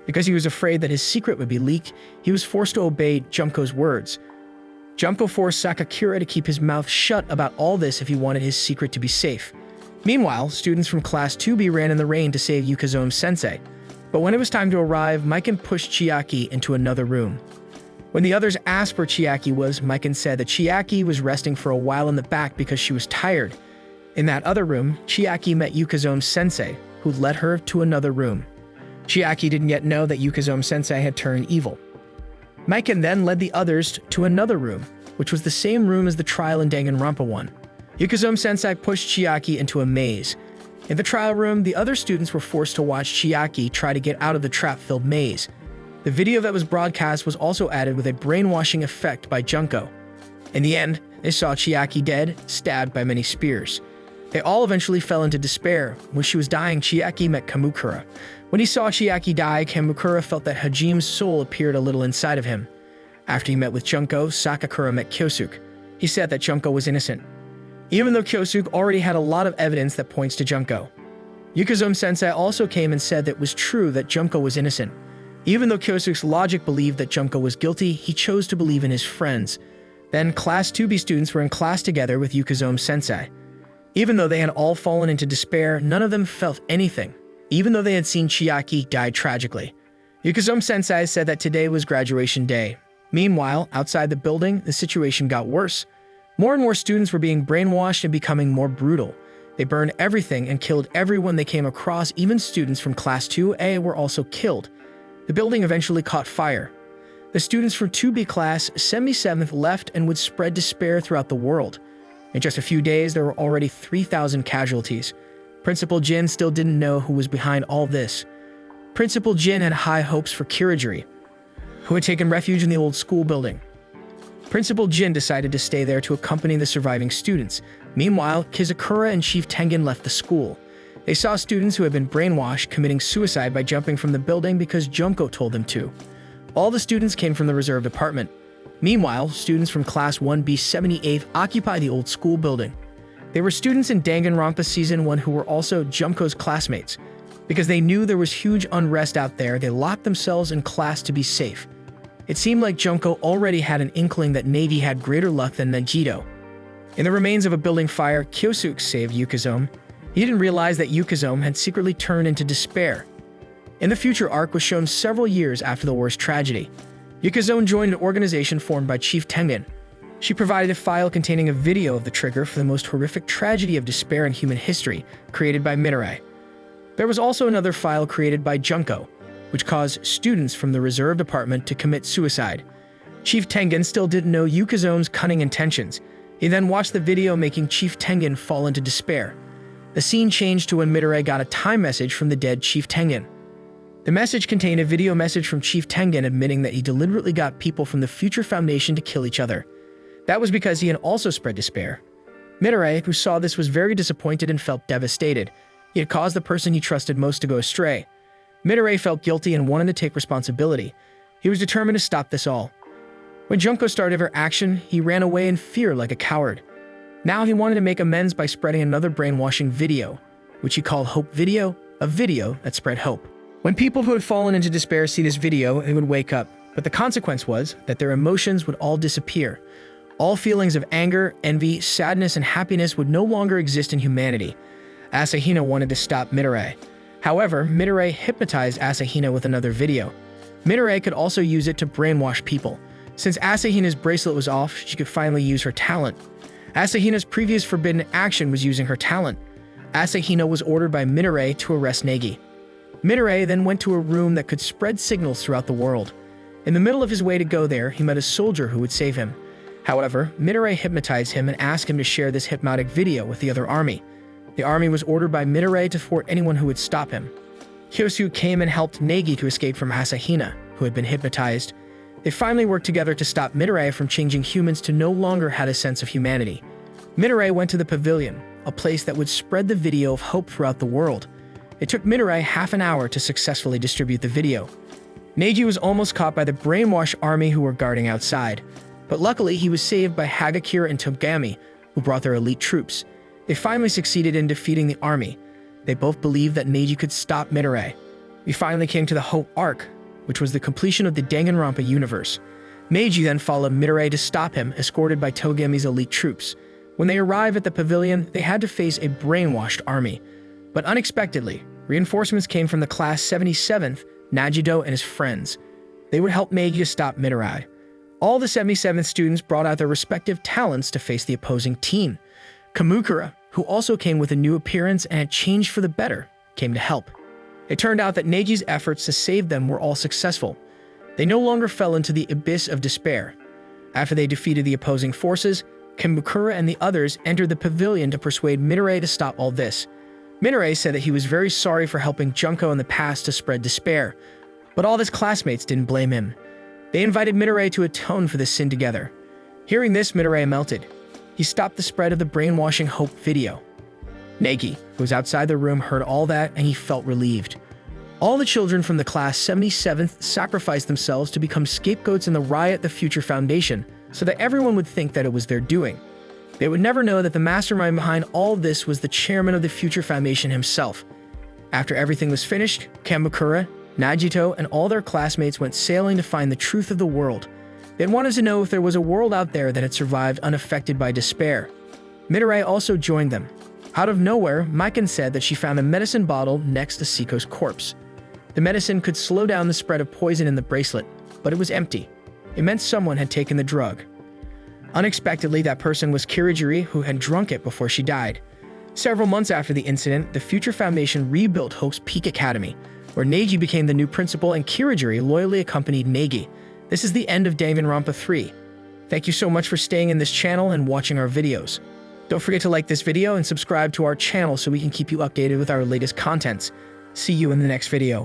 Because he was afraid that his secret would be leaked, he was forced to obey Junko's words. Junko forced Sakakura to keep his mouth shut about all this if he wanted his secret to be safe. Meanwhile, students from Class 2B ran in the rain to save Yukazome-sensei. But when it was time to arrive, Mikan pushed Chiaki into another room. When the others asked where Chiaki was, Mikan said that Chiaki was resting for a while in the back because she was tired. In that other room, Chiaki met Yukazome's sensei, who led her to another room. Chiaki didn't yet know that Yukazome's sensei had turned evil. Mikan then led the others to another room, which was the same room as the trial in Danganronpa 1. Yukazome's sensei pushed Chiaki into a maze. In the trial room, the other students were forced to watch Chiaki try to get out of the trap-filled maze. The video that was broadcast was also added with a brainwashing effect by Junko. In the end, they saw Chiaki dead, stabbed by many spears. They all eventually fell into despair. When she was dying, Chiaki met Kamukura. When he saw Chiaki die, Kamukura felt that Hajime's soul appeared a little inside of him. After he met with Junko, Sakakura met Kyosuke. He said that Junko was innocent, even though Kyosuke already had a lot of evidence that points to Junko. Yukazome's sensei also came and said that it was true that Junko was innocent. Even though Kyosuke's logic believed that Junko was guilty, he chose to believe in his friends. Then, Class 2B students were in class together with Yukazome's sensei. Even though they had all fallen into despair, none of them felt anything, even though they had seen Chiaki die tragically. Yukazome's sensei said that today was graduation day. Meanwhile, outside the building, the situation got worse. More and more students were being brainwashed and becoming more brutal. They burned everything and killed everyone they came across. Even students from Class 2A were also killed. The building eventually caught fire. The students from 2B Class 77th left and would spread despair throughout the world. In just a few days, there were already 3,000 casualties. Principal Jin still didn't know who was behind all this. Principal Jin had high hopes for Kirigiri, who had taken refuge in the old school building. Principal Jin decided to stay there to accompany the surviving students. Meanwhile, Kizakura and Chief Tengen left the school. They saw students who had been brainwashed committing suicide by jumping from the building because Junko told them to. All the students came from the reserved apartment. Meanwhile, students from Class 1B 78th occupied the old school building. They were students in Danganronpa Season 1 who were also Junko's classmates. Because they knew there was huge unrest out there, they locked themselves in class to be safe. It seemed like Junko already had an inkling that Nagi had greater luck than Nagido. In the remains of a building fire, Kyosuke saved Yukazome. He didn't realize that Yukazome had secretly turned into despair. In the future arc was shown several years after the worst tragedy. Yukazome joined an organization formed by Chief Tengen. She provided a file containing a video of the trigger for the most horrific tragedy of despair in human history, created by Midori. There was also another file created by Junko, which caused students from the reserved apartment to commit suicide. Chief Tengen still didn't know Yukazome's cunning intentions. He then watched the video, making Chief Tengen fall into despair. The scene changed to when Midori got a time message from the dead Chief Tengen. The message contained a video message from Chief Tengen admitting that he deliberately got people from the Future Foundation to kill each other. That was because he had also spread despair. Midori, who saw this, was very disappointed and felt devastated. He had caused the person he trusted most to go astray. Midori felt guilty and wanted to take responsibility. He was determined to stop this all. When Junko started her action, he ran away in fear like a coward. Now he wanted to make amends by spreading another brainwashing video, which he called Hope Video, a video that spread hope. When people who had fallen into despair see this video, they would wake up, but the consequence was that their emotions would all disappear. All feelings of anger, envy, sadness, and happiness would no longer exist in humanity. Asahina wanted to stop Midori. However, Midori hypnotized Asahina with another video. Midori could also use it to brainwash people. Since Asahina's bracelet was off, she could finally use her talent. Asahina's previous forbidden action was using her talent. Asahina was ordered by Midori to arrest Nagi. Midori then went to a room that could spread signals throughout the world. In the middle of his way to go there, he met a soldier who would save him. However, Midori hypnotized him and asked him to share this hypnotic video with the other army. The army was ordered by Midori to thwart anyone who would stop him. Kyosuke came and helped Nagi to escape from Asahina, who had been hypnotized. They finally worked together to stop Midori from changing humans to no longer have a sense of humanity. Midori went to the pavilion, a place that would spread the video of hope throughout the world. It took Midori half an hour to successfully distribute the video. Neji was almost caught by the brainwashed army who were guarding outside, but luckily he was saved by Hagakure and Togami, who brought their elite troops. They finally succeeded in defeating the army. They both believed that Neji could stop Midori. We finally came to the Hope arc, which was the completion of the Danganronpa universe. Meiji then followed Midori to stop him, escorted by Togami's elite troops. When they arrived at the pavilion, they had to face a brainwashed army. But unexpectedly, reinforcements came from the Class 77th, Nagido and his friends. They would help Meiji to stop Midori. All the 77th students brought out their respective talents to face the opposing team. Kamukura, who also came with a new appearance and had changed for the better, came to help. It turned out that Negi's efforts to save them were all successful. They no longer fell into the abyss of despair. After they defeated the opposing forces, Kamukura and the others entered the pavilion to persuade Minare to stop all this. Minare said that he was very sorry for helping Junko in the past to spread despair, but all of his classmates didn't blame him. They invited Minare to atone for this sin together. Hearing this, Minare melted. He stopped the spread of the brainwashing hope video. Negi, who was outside the room, heard all that and he felt relieved. All the children from the class 77th sacrificed themselves to become scapegoats in the riot the Future Foundation, so that everyone would think that it was their doing. They would never know that the mastermind behind all this was the chairman of the Future Foundation himself. After everything was finished, Kamukura, Najito, and all their classmates went sailing to find the truth of the world. They wanted to know if there was a world out there that had survived unaffected by despair. Minare also joined them. Out of nowhere, Maiken said that she found a medicine bottle next to Siko's corpse. The medicine could slow down the spread of poison in the bracelet, but it was empty. It meant someone had taken the drug. Unexpectedly, that person was Kirijiri, who had drunk it before she died. Several months after the incident, the Future Foundation rebuilt Hope's Peak Academy, where Neji became the new principal and Kirijiri loyally accompanied Negi. This is the end of Danganronpa 3. Thank you so much for staying in this channel and watching our videos. Don't forget to like this video and subscribe to our channel so we can keep you updated with our latest contents. See you in the next video.